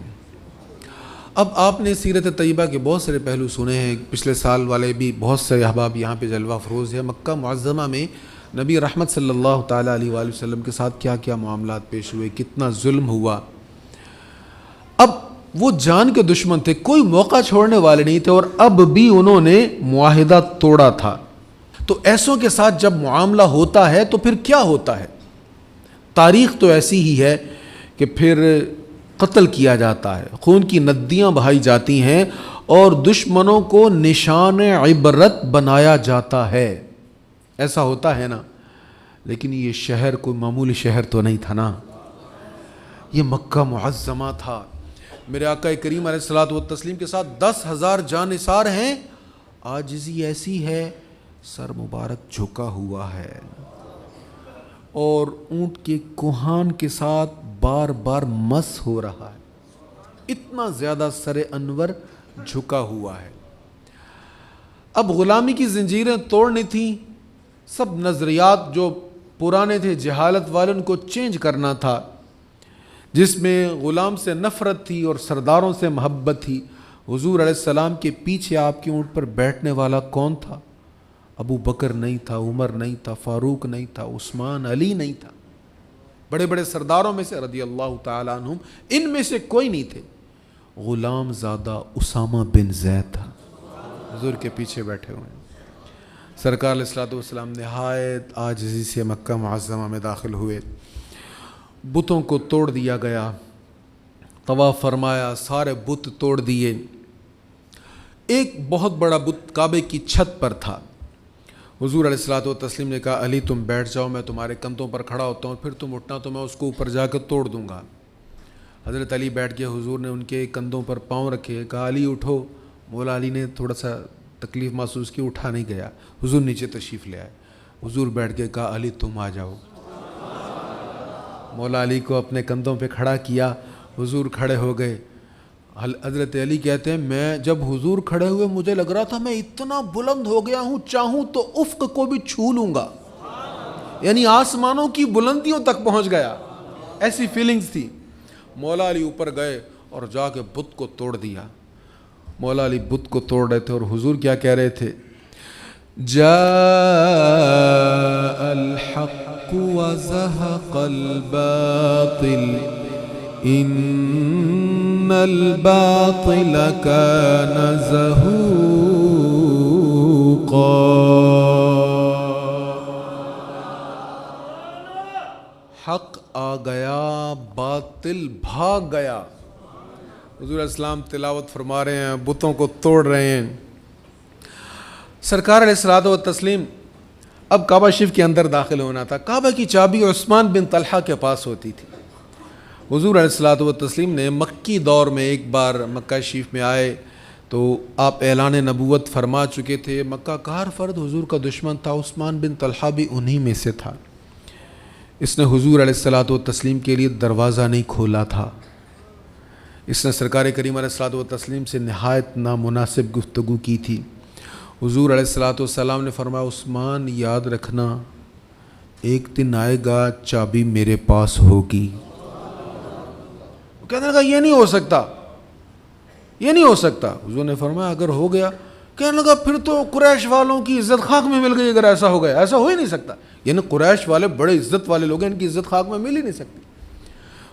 اب آپ نے سیرت طیبہ کے بہت سارے پہلو سنے ہیں. پچھلے سال والے بھی بہت سے احباب یہاں پہ جلوہ افروز ہے. مکہ معظمہ میں نبی رحمت صلی اللہ تعالیٰ علیہ وآلہ وسلم کے ساتھ کیا کیا معاملات پیش ہوئے, کتنا ظلم ہوا. اب وہ جان کے دشمن تھے, کوئی موقع چھوڑنے والے نہیں تھے, اور اب بھی انہوں نے معاہدہ توڑا تھا. تو ایسوں کے ساتھ جب معاملہ ہوتا ہے تو پھر کیا ہوتا ہے؟ تاریخ تو ایسی ہی ہے کہ پھر قتل کیا جاتا ہے, خون کی ندیاں بہائی جاتی ہیں اور دشمنوں کو نشان عبرت بنایا جاتا ہے. ایسا ہوتا ہے نا. لیکن یہ شہر کوئی معمولی شہر تو نہیں تھا نا, یہ مکہ معظمہ تھا. میرے آقا کریم علیہ الصلوۃ والتسلیم کے ساتھ 10,000 جان نثار ہیں. عاجزی ایسی ہے, سر مبارک جھکا ہوا ہے اور اونٹ کے کوہان کے ساتھ بار بار مس ہو رہا ہے. اتنا زیادہ سر انور جھکا ہوا ہے. اب غلامی کی زنجیریں توڑنی تھیں. سب نظریات جو پرانے تھے جہالت والے ان کو چینج کرنا تھا, جس میں غلام سے نفرت تھی اور سرداروں سے محبت تھی. حضور علیہ السلام کے پیچھے آپ کے اونٹ پر بیٹھنے والا کون تھا؟ ابو بکر نہیں تھا, عمر نہیں تھا, فاروق نہیں تھا, عثمان, علی نہیں تھا. بڑے بڑے سرداروں میں سے رضی اللہ تعالیٰ عنہم ان میں سے کوئی نہیں تھے. غلام زادہ اسامہ بن زید تھا, حضور کے پیچھے بیٹھے ہوئے ہیں. سرکار علیہ الصلوۃ والسلام نہایت عاجزی سے مکہ معظمہ میں داخل ہوئے. بتوں کو توڑ دیا گیا, طواف فرمایا, سارے بت توڑ دیے. ایک بہت بڑا بت کعبے کی چھت پر تھا. حضور علیہ الصلوۃ والتسلیم نے کہا علی تم بیٹھ جاؤ, میں تمہارے کندھوں پر کھڑا ہوتا ہوں, پھر تم اٹھنا تو میں اس کو اوپر جا کے توڑ دوں گا. حضرت علی بیٹھ گئے. حضور نے ان کے کندھوں پر پاؤں رکھے, کہا علی اٹھو. مولا علی نے تھوڑا سا تکلیف محسوس کی, اٹھا نہیں گیا. حضور نیچے تشریف لے آئے. حضور بیٹھ کے کہا علی تم آ جاؤ. مولا علی کو اپنے کندھوں پہ کھڑا کیا. حضور کھڑے ہو گئے. حضرت علی کہتے ہیں میں جب حضور کھڑے ہوئے مجھے لگ رہا تھا میں اتنا بلند ہو گیا ہوں, چاہوں تو افق کو بھی چھو لوں گا, یعنی آسمانوں کی بلندیوں تک پہنچ گیا. ایسی فیلنگز تھی. مولا علی اوپر گئے اور جا کے بت کو توڑ دیا. مولا علی بت کو توڑ رہے تھے اور حضور کیا کہہ رہے تھے؟ جاء الحق وزهق الباطل ان الباطل كان زهوقا. حق آ گیا, باطل بھاگ گیا. حضور علیہ السلام تلاوت فرما رہے ہیں, بتوں کو توڑ رہے ہیں. سرکار علیہ الصلوۃ والتسلیم اب کعبہ شریف کے اندر داخل ہونا تھا. کعبہ کی چابی عثمان بن طلحہ کے پاس ہوتی تھی. حضور علیہ الصلوۃ والتسلیم نے مکی دور میں ایک بار مکہ شریف میں آئے تو آپ اعلان نبوت فرما چکے تھے. مکہ کا ہر فرد حضور کا دشمن تھا. عثمان بن طلحہ بھی انہی میں سے تھا. اس نے حضور علیہ الصلوۃ والتسلیم کے لیے دروازہ نہیں کھولا تھا. اس نے سرکار کریم علیہ الصلوۃ والتسلیم سے نہایت نامناسب گفتگو کی تھی. حضور علیہ الصلوۃ والسلام نے فرمایا عثمان یاد رکھنا ایک دن آئے گا چابی میرے پاس ہوگی. کہنے لگا یہ نہیں ہو سکتا, یہ نہیں ہو سکتا. حضور نے فرمایا اگر ہو گیا. کہنے لگا پھر تو قریش والوں کی عزت خاک میں مل گئی اگر ایسا ہو گیا. ایسا ہو ہی نہیں سکتا, یعنی قریش والے بڑے عزت والے لوگ ہیں, ان کی عزت خاک میں مل ہی نہیں سکتی.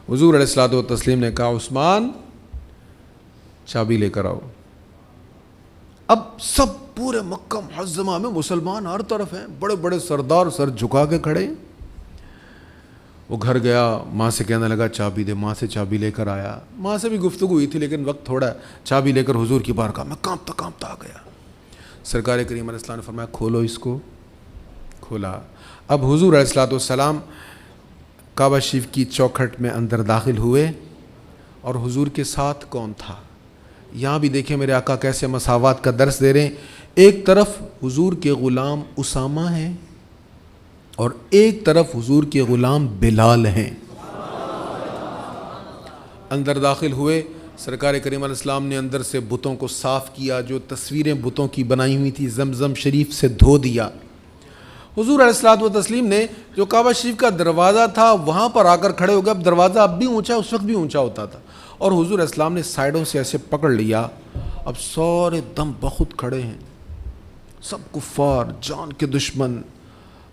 حضور علیہ الصلوۃ والتسلیم نے کہا عثمان چابی لے کر آؤ. اب سب پورے مکہ معظمہ میں مسلمان ہر طرف ہیں، بڑے بڑے سردار سر جھکا کے کھڑے ہیں۔ وہ گھر گیا، ماں سے کہنے لگا چابی دے، ماں سے چابی لے کر آیا، ماں سے بھی گفتگو ہوئی تھی لیکن وقت تھوڑا ہے، چابی لے کر حضور کی بارگاہ میں کانپتا آ گیا۔ سرکار کریم علیہ السلام نے فرمایا کھولو اس کو، کھولا۔ اب حضور علیہ الصلوۃ والسلام کعبہ شریف کی چوکھٹ میں اندر داخل ہوئے، اور حضور کے ساتھ کون تھا؟ یہاں بھی دیکھیں میرے آقا کیسے مساوات کا درس دے رہے ہیں۔ ایک طرف حضور کے غلام اسامہ ہیں اور ایک طرف حضور کے غلام بلال ہیں۔ اندر داخل ہوئے، سرکار کریم علیہ السلام نے اندر سے بتوں کو صاف کیا، جو تصویریں بتوں کی بنائی ہوئی تھی زمزم شریف سے دھو دیا۔ حضور علیہ الصلوۃ والتسلیم نے جو کعبہ شریف کا دروازہ تھا وہاں پر آ کر کھڑے ہو گئے۔ اب دروازہ اب بھی اونچا، اس وقت بھی اونچا ہوتا تھا، اور حضور علیہ السلام نے سائڈوں سے ایسے پکڑ لیا۔ اب سارے دم بخود کھڑے ہیں، سب کفار، جان کے دشمن،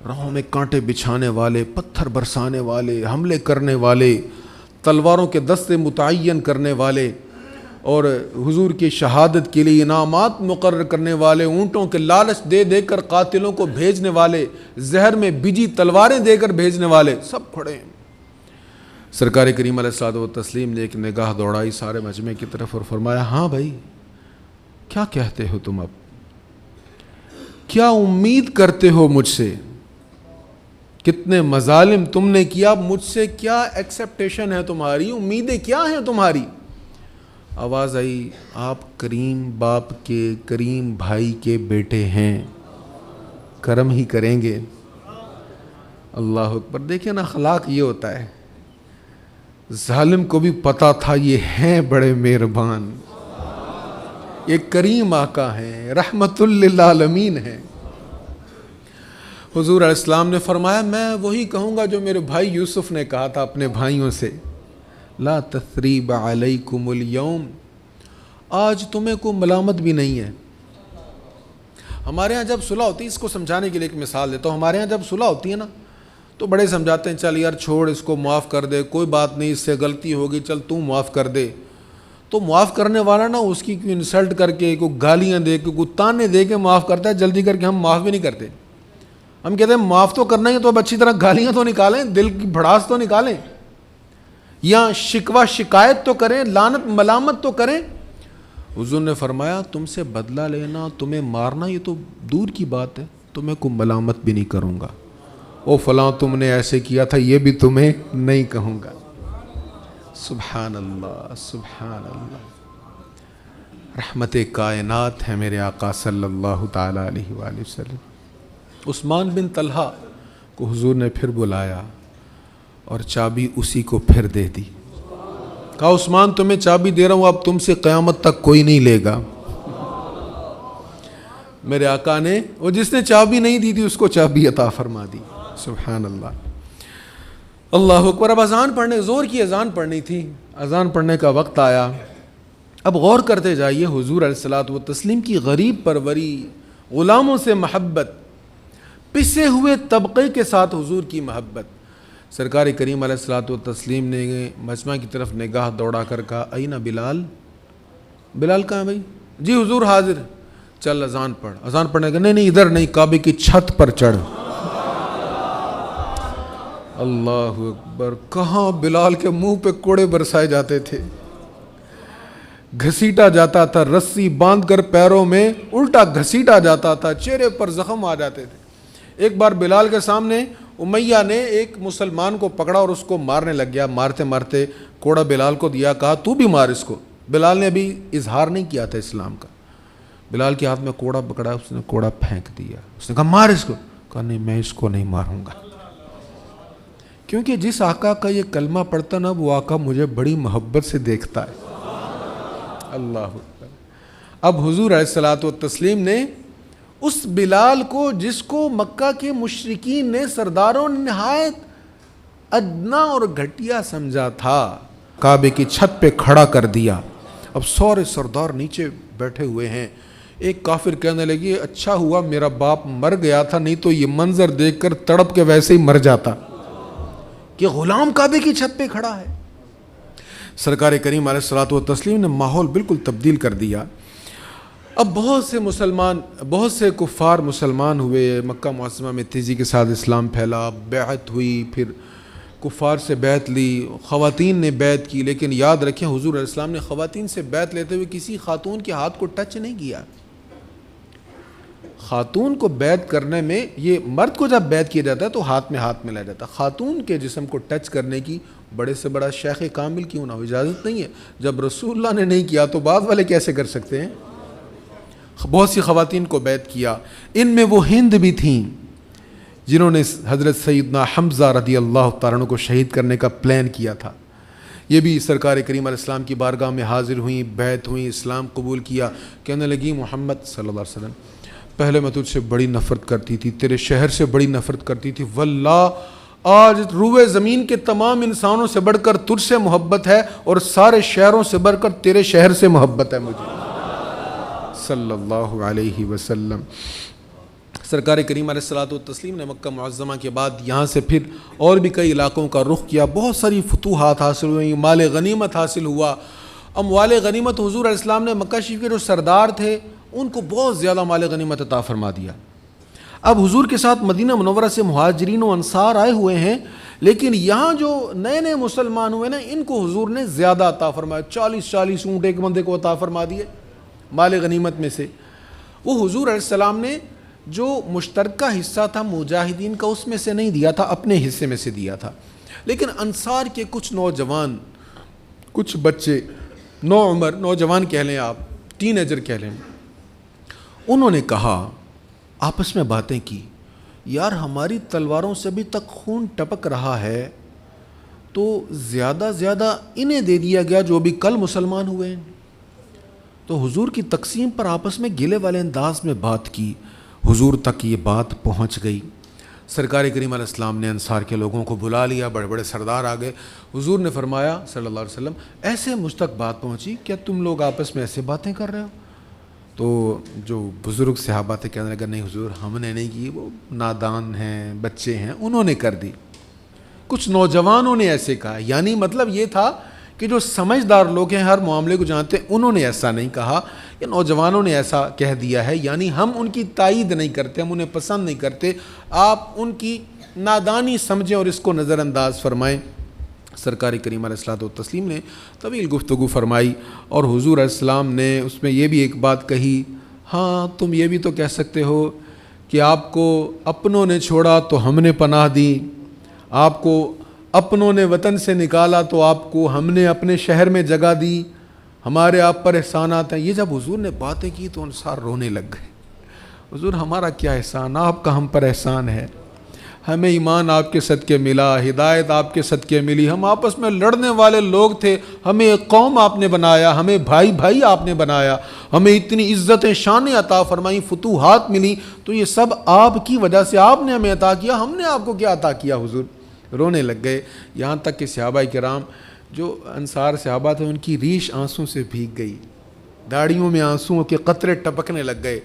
راہوں میں کانٹے بچھانے والے، پتھر برسانے والے، حملے کرنے والے، تلواروں کے دستے متعین کرنے والے، اور حضور کی شہادت کے لیے انعامات مقرر کرنے والے، اونٹوں کے لالچ دے دے کر قاتلوں کو بھیجنے والے، زہر میں بجھی تلواریں دے کر بھیجنے والے، سب کھڑے ہیں۔ سرکار کریم علیہ الصلوۃ والتسلیم نے ایک نگاہ دوڑائی سارے مجمع کی طرف اور فرمایا ہاں بھائی، کیا کہتے ہو تم؟ اب کیا امید کرتے ہو مجھ سے؟ کتنے مظالم تم نے کیا، مجھ سے کیا ایکسیپٹیشن ہے تمہاری، امیدیں کیا ہیں تمہاری؟ آواز آئی آپ کریم باپ کے، کریم بھائی کے بیٹے ہیں، کرم ہی کریں گے۔ اللہ اکبر۔ دیکھیں نا، اخلاق یہ ہوتا ہے، ظالم کو بھی پتا تھا یہ ہیں بڑے مہربان، یہ کریم آقا ہیں، رحمت للعالمین ہیں۔ حضور علیہ السلام نے فرمایا میں وہی کہوں گا جو میرے بھائی یوسف نے کہا تھا اپنے بھائیوں سے، لا تثریب علیکم اليوم، آج تمہیں کوئی ملامت بھی نہیں ہے۔ ہمارے ہاں جب صلح ہوتی ہے، اس کو سمجھانے کے لیے ایک مثال دیتا ہوں، ہمارے ہاں جب صلح ہوتی ہے نا تو بڑے سمجھاتے ہیں چل یار چھوڑ اس کو، معاف کر دے، کوئی بات نہیں، اس سے غلطی ہوگی، چل تو معاف کر دے۔ تو معاف کرنے والا نا اس کی کوئی انسلٹ کر کے، کوئی گالیاں دے کے، کوئی تانے دے کے معاف کرتا ہے، جلدی کر کے ہم معاف بھی نہیں کرتے۔ ہم کہتے ہیں معاف تو کرنا ہی تو اب اچھی طرح گالیاں تو نکالیں، دل کی بھڑاس تو نکالیں، یا شکوہ شکایت تو کریں، لعنت ملامت تو کریں۔ حضور نے فرمایا تم سے بدلہ لینا، تمہیں مارنا یہ تو دور کی بات ہے، تمہیں کوئی ملامت بھی نہیں کروں گا، او فلاں تم نے ایسے کیا تھا یہ بھی تمہیں نہیں کہوں گا۔ سبحان اللہ، سبحان اللہ، رحمت کائنات ہے میرے آقا صلی اللہ تعالی علیہ وآلہ وسلم۔ عثمان بن طلحہ کو حضور نے پھر بلایا اور چابی اسی کو پھر دے دی، کہا عثمان تمہیں چابی دے رہا ہوں، اب تم سے قیامت تک کوئی نہیں لے گا۔ میرے آقا نے وہ جس نے چابی نہیں دی تھی اس کو چابی عطا فرما دی۔ سبحان اللہ، اللہ اکبر۔ اب اذان پڑھنے، زور کی اذان پڑھنی تھی، اذان پڑھنے کا وقت آیا۔ اب غور کرتے جائیے حضور علیہ الصلوۃ والتسلیم کی غریب پروری، غلاموں سے محبت، پسے ہوئے طبقے کے ساتھ حضور کی محبت۔ سرکار کریم علیہ الصلوۃ والتسلیم نے مجمع کی طرف نگاہ دوڑا کر کہا اینا بلال، بلال کہاں بھائی؟ جی حضور حاضر۔ چل اذان پڑھ۔ اذان پڑھنے کا نہیں ادھر نہیں، کعبے کی چھت پر چڑھ۔ اللہ اکبر۔ کہاں بلال کے منہ پہ کوڑے برسائے جاتے تھے، گھسیٹا جاتا تھا، رسی باندھ کر پیروں میں الٹا گھسیٹا جاتا تھا، چہرے پر زخم آ جاتے تھے۔ ایک بار بلال کے سامنے امیہ نے ایک مسلمان کو پکڑا اور اس کو مارنے لگ گیا، مارتے مارتے کوڑا بلال کو دیا، کہا تو بھی مار اس کو۔ بلال نے ابھی اظہار نہیں کیا تھا اسلام کا۔ بلال کے ہاتھ میں کوڑا پکڑا، اس نے کوڑا پھینک دیا، اس نے کہا مار اس کو، کہا نہیں میں اس کو نہیں ماروں گا، کیونکہ جس آقا کا یہ کلمہ پڑھتا نا وہ آقا مجھے بڑی محبت سے دیکھتا ہے۔ اللہ اکبر۔ اب حضور علیہ الصلوۃ والتسلیم نے اس بلال کو، جس کو مکہ کے مشرکین نے، سرداروں نے نہایت ادنا اور گھٹیا سمجھا تھا، کعبے کی چھت پہ کھڑا کر دیا۔ اب سارے سردار نیچے بیٹھے ہوئے ہیں۔ ایک کافر کہنے لگی اچھا ہوا میرا باپ مر گیا تھا، نہیں تو یہ منظر دیکھ کر تڑپ کے ویسے ہی مر جاتا کہ غلام کعبے کی چھت پہ کھڑا ہے۔ سرکار کریم علیہ الصلوۃ والتسلیم نے ماحول بالکل تبدیل کر دیا۔ اب بہت سے کفار مسلمان ہوئے، مکہ معظمہ میں تیزی کے ساتھ اسلام پھیلا، بیعت ہوئی، پھر کفار سے بیعت لی، خواتین نے بیعت کی، لیکن یاد رکھیں حضور علیہ السلام نے خواتین سے بیعت لیتے ہوئے کسی خاتون کے ہاتھ کو ٹچ نہیں کیا۔ خاتون کو بیعت کرنے میں، یہ مرد کو جب بیعت کیا جاتا ہے تو ہاتھ میں ہاتھ ملایا جاتا ہے، خاتون کے جسم کو ٹچ کرنے کی بڑے سے بڑا شیخ کامل کیوں نہ ہو اجازت نہیں ہے۔ جب رسول اللہ نے نہیں کیا تو بعد والے کیسے کر سکتے ہیں؟ بہت سی خواتین کو بیعت کیا، ان میں وہ ہند بھی تھیں جنہوں نے حضرت سیدنا حمزہ رضی اللہ تعالیٰ عنہ کو شہید کرنے کا پلان کیا تھا۔ یہ بھی سرکار کریم علیہ السلام کی بارگاہ میں حاضر ہوئیں، بیعت ہوئیں، اسلام قبول کیا، کہنے لگی محمد صلی اللہ علیہ وسلم پہلے میں تجھ سے بڑی نفرت کرتی تھی، تیرے شہر سے بڑی نفرت کرتی تھی، واللہ آج روئے زمین کے تمام انسانوں سے بڑھ کر تجھ سے محبت ہے، اور سارے شہروں سے بڑھ کر تیرے شہر سے محبت ہے مجھے صلی اللہ علیہ وسلم۔ سرکار کریم علیہ الصلوۃ والتسلیم نے مکہ معظمہ کے بعد یہاں سے پھر اور بھی کئی علاقوں کا رخ کیا، بہت ساری فتوحات حاصل ہوئیں، مال غنیمت حاصل ہوا۔ اموال غنیمت حضور علیہ السلام نے مکہ شریف کے جو سردار تھے ان کو بہت زیادہ مال غنیمت عطا فرما دیا۔ اب حضور کے ساتھ مدینہ منورہ سے مہاجرین و انصار آئے ہوئے ہیں، لیکن یہاں جو نئے نئے مسلمان ہوئے نا ان کو حضور نے زیادہ عطا فرمایا، 40 اونٹ ایک بندے کو عطا فرما دیے مال غنیمت میں سے۔ وہ حضور علیہ السلام نے جو مشترکہ حصہ تھا مجاہدین کا اس میں سے نہیں دیا تھا، اپنے حصے میں سے دیا تھا، لیکن انصار کے کچھ نوجوان، کچھ بچے، نوعمر نوجوان کہہ لیں آپ، ٹین ایجر کہہ لیں، انہوں نے کہا، آپس میں باتیں کی، یار ہماری تلواروں سے ابھی تک خون ٹپک رہا ہے، تو زیادہ انہیں دے دیا گیا جو ابھی کل مسلمان ہوئے ہیں۔ تو حضور کی تقسیم پر آپس میں گلے والے انداز میں بات کی، حضور تک یہ بات پہنچ گئی۔ سرکار کریم علیہ السلام نے انصار کے لوگوں کو بلا لیا، بڑے بڑے سردار آ گئے، حضور نے فرمایا صلی اللہ علیہ وسلم ایسے مجھ تک بات پہنچی، کیا تم لوگ آپس میں ایسے باتیں کر رہے ہو؟ تو جو بزرگ صحابہ تھے کہنے لگا نہیں حضور ہم نے نہیں کی، وہ نادان ہیں، بچے ہیں، انہوں نے کر دی۔ کچھ نوجوانوں نے ایسے کہا، یعنی مطلب یہ تھا کہ جو سمجھدار لوگ ہیں، ہر معاملے کو جانتے ہیں، انہوں نے ایسا نہیں کہا، کہ نوجوانوں نے ایسا کہہ دیا ہے، یعنی ہم ان کی تائید نہیں کرتے، ہم انہیں پسند نہیں کرتے، آپ ان کی نادانی سمجھیں اور اس کو نظر انداز فرمائیں۔ سرکار کریم علیہ الصلوۃ والتسلیم نے طویل گفتگو فرمائی، اور حضور علیہ السلام نے اس میں یہ بھی ایک بات کہی، ہاں تم یہ بھی تو کہہ سکتے ہو کہ آپ کو اپنوں نے چھوڑا تو ہم نے پناہ دی، آپ کو اپنوں نے وطن سے نکالا تو آپ کو ہم نے اپنے شہر میں جگہ دی، ہمارے آپ پر احسانات ہیں۔ یہ جب حضور نے باتیں کی تو انصار رونے لگ گئے، حضور ہمارا کیا احسان، آپ کا ہم پر احسان ہے، ہمیں ایمان آپ کے صدقے ملا، ہدایت آپ کے صدقے ملی، ہم آپس میں لڑنے والے لوگ تھے، ہمیں ایک قوم آپ نے بنایا، ہمیں بھائی بھائی آپ نے بنایا، ہمیں اتنی عزتیں شانیں عطا فرمائیں، فتوحات ملی، تو یہ سب آپ کی وجہ سے، آپ نے ہمیں عطا کیا، ہم نے آپ کو کیا عطا کیا؟ حضور رونے لگ گئے، یہاں تک کہ صحابہ کرام جو انصار صحابہ تھے ان کی ریش آنسوں سے بھیگ گئی، داڑھیوں میں آنسوں کے قطرے ٹپکنے لگ گئے۔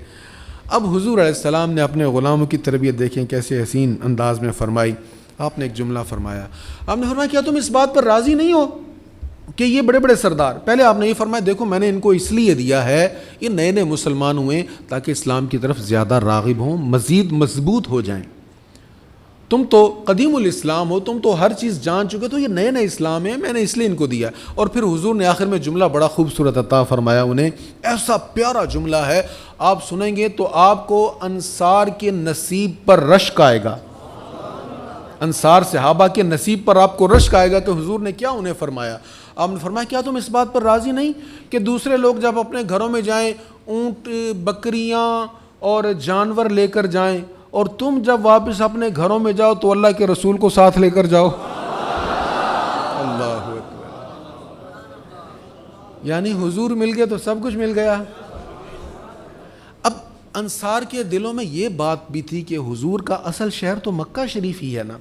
اب حضور علیہ السلام نے اپنے غلاموں کی تربیت دیکھیں کیسے حسین انداز میں فرمائی۔ آپ نے ایک جملہ فرمایا، آپ نے فرمایا کیا تم اس بات پر راضی نہیں ہو کہ یہ بڑے بڑے سردار، پہلے آپ نے یہ فرمایا دیکھو میں نے ان کو اس لیے دیا ہے یہ نئے نئے مسلمان ہوئے تاکہ اسلام کی طرف زیادہ راغب ہوں، مزید مضبوط ہو جائیں، تم تو قدیم الاسلام ہو، تم تو ہر چیز جان چکے، تو یہ نئے نئے اسلام ہے، میں نے اس لیے ان کو دیا۔ اور پھر حضور نے آخر میں جملہ بڑا خوبصورت عطا فرمایا انہیں، ایسا پیارا جملہ ہے، آپ سنیں گے تو آپ کو انصار کے نصیب پر رشک آئے گا، انصار صحابہ کے نصیب پر آپ کو رشک آئے گا کہ حضور نے کیا انہیں فرمایا۔ آپ نے فرمایا کیا تم اس بات پر راضی نہیں کہ دوسرے لوگ جب اپنے گھروں میں جائیں اونٹ بکریاں اور جانور لے کر جائیں، اور تم جب واپس اپنے گھروں میں جاؤ تو اللہ کے رسول کو ساتھ لے کر جاؤ؟ اللہ اکبر، یعنی حضور مل گئے تو سب کچھ مل گیا۔ اب انصار کے دلوں میں یہ بات بھی تھی کہ حضور کا اصل شہر تو مکہ شریف ہی ہے نا،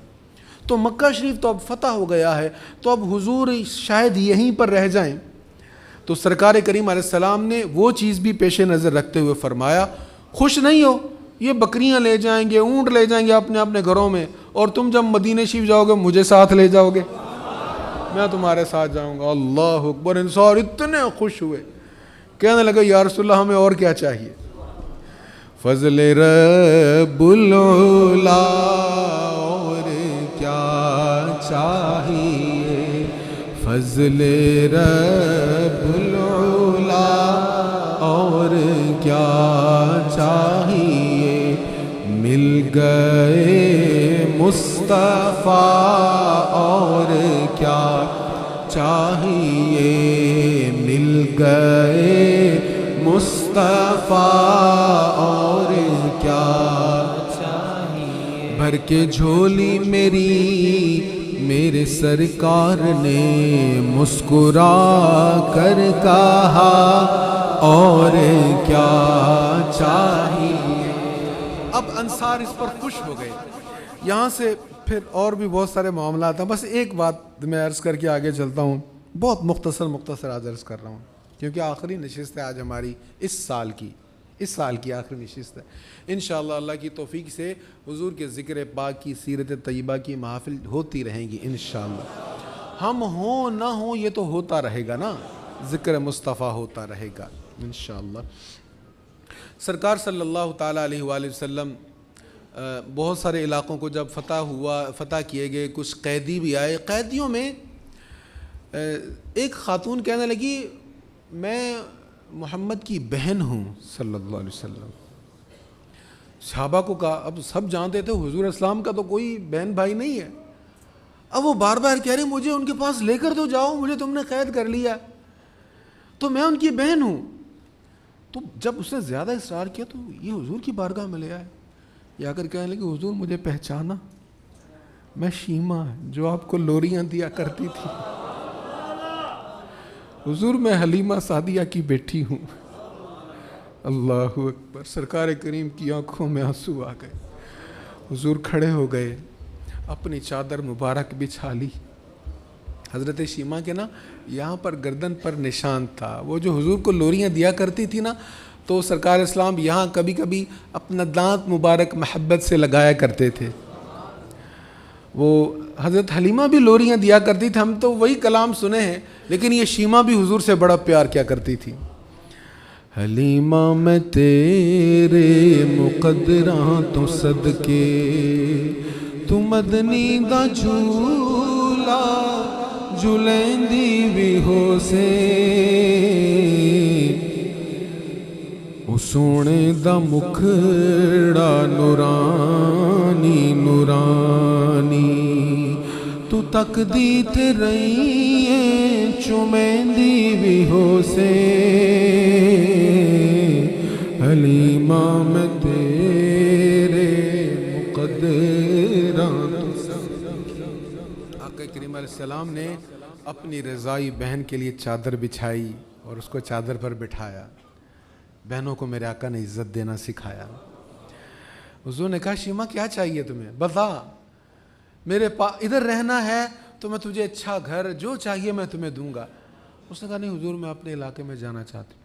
تو مکہ شریف تو اب فتح ہو گیا ہے، تو اب حضور شاید یہیں پر رہ جائیں۔ تو سرکار کریم علیہ السلام نے وہ چیز بھی پیش نظر رکھتے ہوئے فرمایا خوش نہیں ہو، یہ بکریاں لے جائیں گے، اونٹ لے جائیں گے اپنے اپنے گھروں میں، اور تم جب مدینہ شریف جاؤ گے مجھے ساتھ لے جاؤ گے، میں تمہارے ساتھ جاؤں گا۔ اللہ اکبر، انصار اتنے خوش ہوئے کہنے لگا یا رسول اللہ ہمیں اور کیا چاہیے؟ فضل رب العلا اور کیا چاہیے، فضل رب العلا اور کیا چاہیے، مل گئے مصطفیٰ اور کیا چاہیے، مل گئے مصطفیٰ اور کیا چاہیے، بھر کے جھولی میرے سرکار نے مسکرا کر کہا اور کیا چاہیے۔ اب انصار اس پر خوش ہو گئے۔ یہاں سے پھر اور بھی بہت سارے معاملات ہیں، بس ایک بات میں عرض کر کے آگے چلتا ہوں، بہت مختصر آج عرض کر رہا ہوں، کیونکہ آخری نشست ہے آج ہماری اس سال کی آخری نشست ہے۔ انشاءاللہ اللہ کی توفیق سے حضور کے ذکر پاک کی، سیرت طیبہ کی محافل ہوتی رہیں گی انشاءاللہ۔ ہم ہوں نہ ہوں یہ تو ہوتا رہے گا نا، ذکر مصطفیٰ ہوتا رہے گا انشاءاللہ۔ سرکار صلی اللہ تعالیٰ علیہ وآلہ وسلم بہت سارے علاقوں کو جب فتح کیے گئے، کچھ قیدی بھی آئے۔ قیدیوں میں ایک خاتون کہنے لگی میں محمد کی بہن ہوں صلی اللہ علیہ وسلم۔ صحابہ کو کہا، اب سب جانتے تھے حضور اسلام کا تو کوئی بہن بھائی نہیں ہے، اب وہ بار بار کہہ رہے مجھے ان کے پاس لے کر تو جاؤ، مجھے تم نے قید کر لیا تو میں ان کی بہن ہوں۔ تو جب اس نے زیادہ اصرار کیا تو یہ حضور کی بارگاہ میں لے آئے، یہ آ کر کہنے لگے حضور مجھے پہچانا، میں شیمہ جو آپ کو لوریاں دیا کرتی تھی، حضور میں حلیمہ سعدیہ کی بیٹی ہوں۔ اللہ اکبر، سرکار کریم کی آنکھوں میں آنسو آ گئے، حضور کھڑے ہو گئے، اپنی چادر مبارک بچھا لی۔ حضرت شیمہ کے نا یہاں پر گردن پر نشان تھا، وہ جو حضور کو لوریاں دیا کرتی تھی نا، تو سرکار اسلام یہاں کبھی کبھی اپنا دانت مبارک محبت سے لگایا کرتے تھے۔ وہ حضرت حلیمہ بھی لوریاں دیا کرتی تھی، ہم تو وہی کلام سنے ہیں، لیکن یہ شیمہ بھی حضور سے بڑا پیار کیا کرتی تھی۔ حلیمہ میں تیرے مقدراں تو صدقے، تو مدنی دا جھولا جھلیندی بھی ہو سے، او سونے دا مکھڑا نورانی نورانی، تو تک دی تے رہی چمیندی بھی ہو سے، حلیمہ میں تیرے مقدراں تو صدقے۔ آقا کریم علیہ السلام نے اپنی رضائی بہن کے لیے چادر بچھائی اور اس کو چادر پر بٹھایا۔ بہنوں کو میرے آقا نے عزت دینا سکھایا۔ حضور نے کہا شیمہ کیا چاہیے تمہیں، بتا، میرے پاس ادھر رہنا ہے تو میں تجھے اچھا گھر جو چاہیے میں تمہیں دوں گا۔ اس نے کہا نہیں حضور میں اپنے علاقے میں جانا چاہتی ہوں۔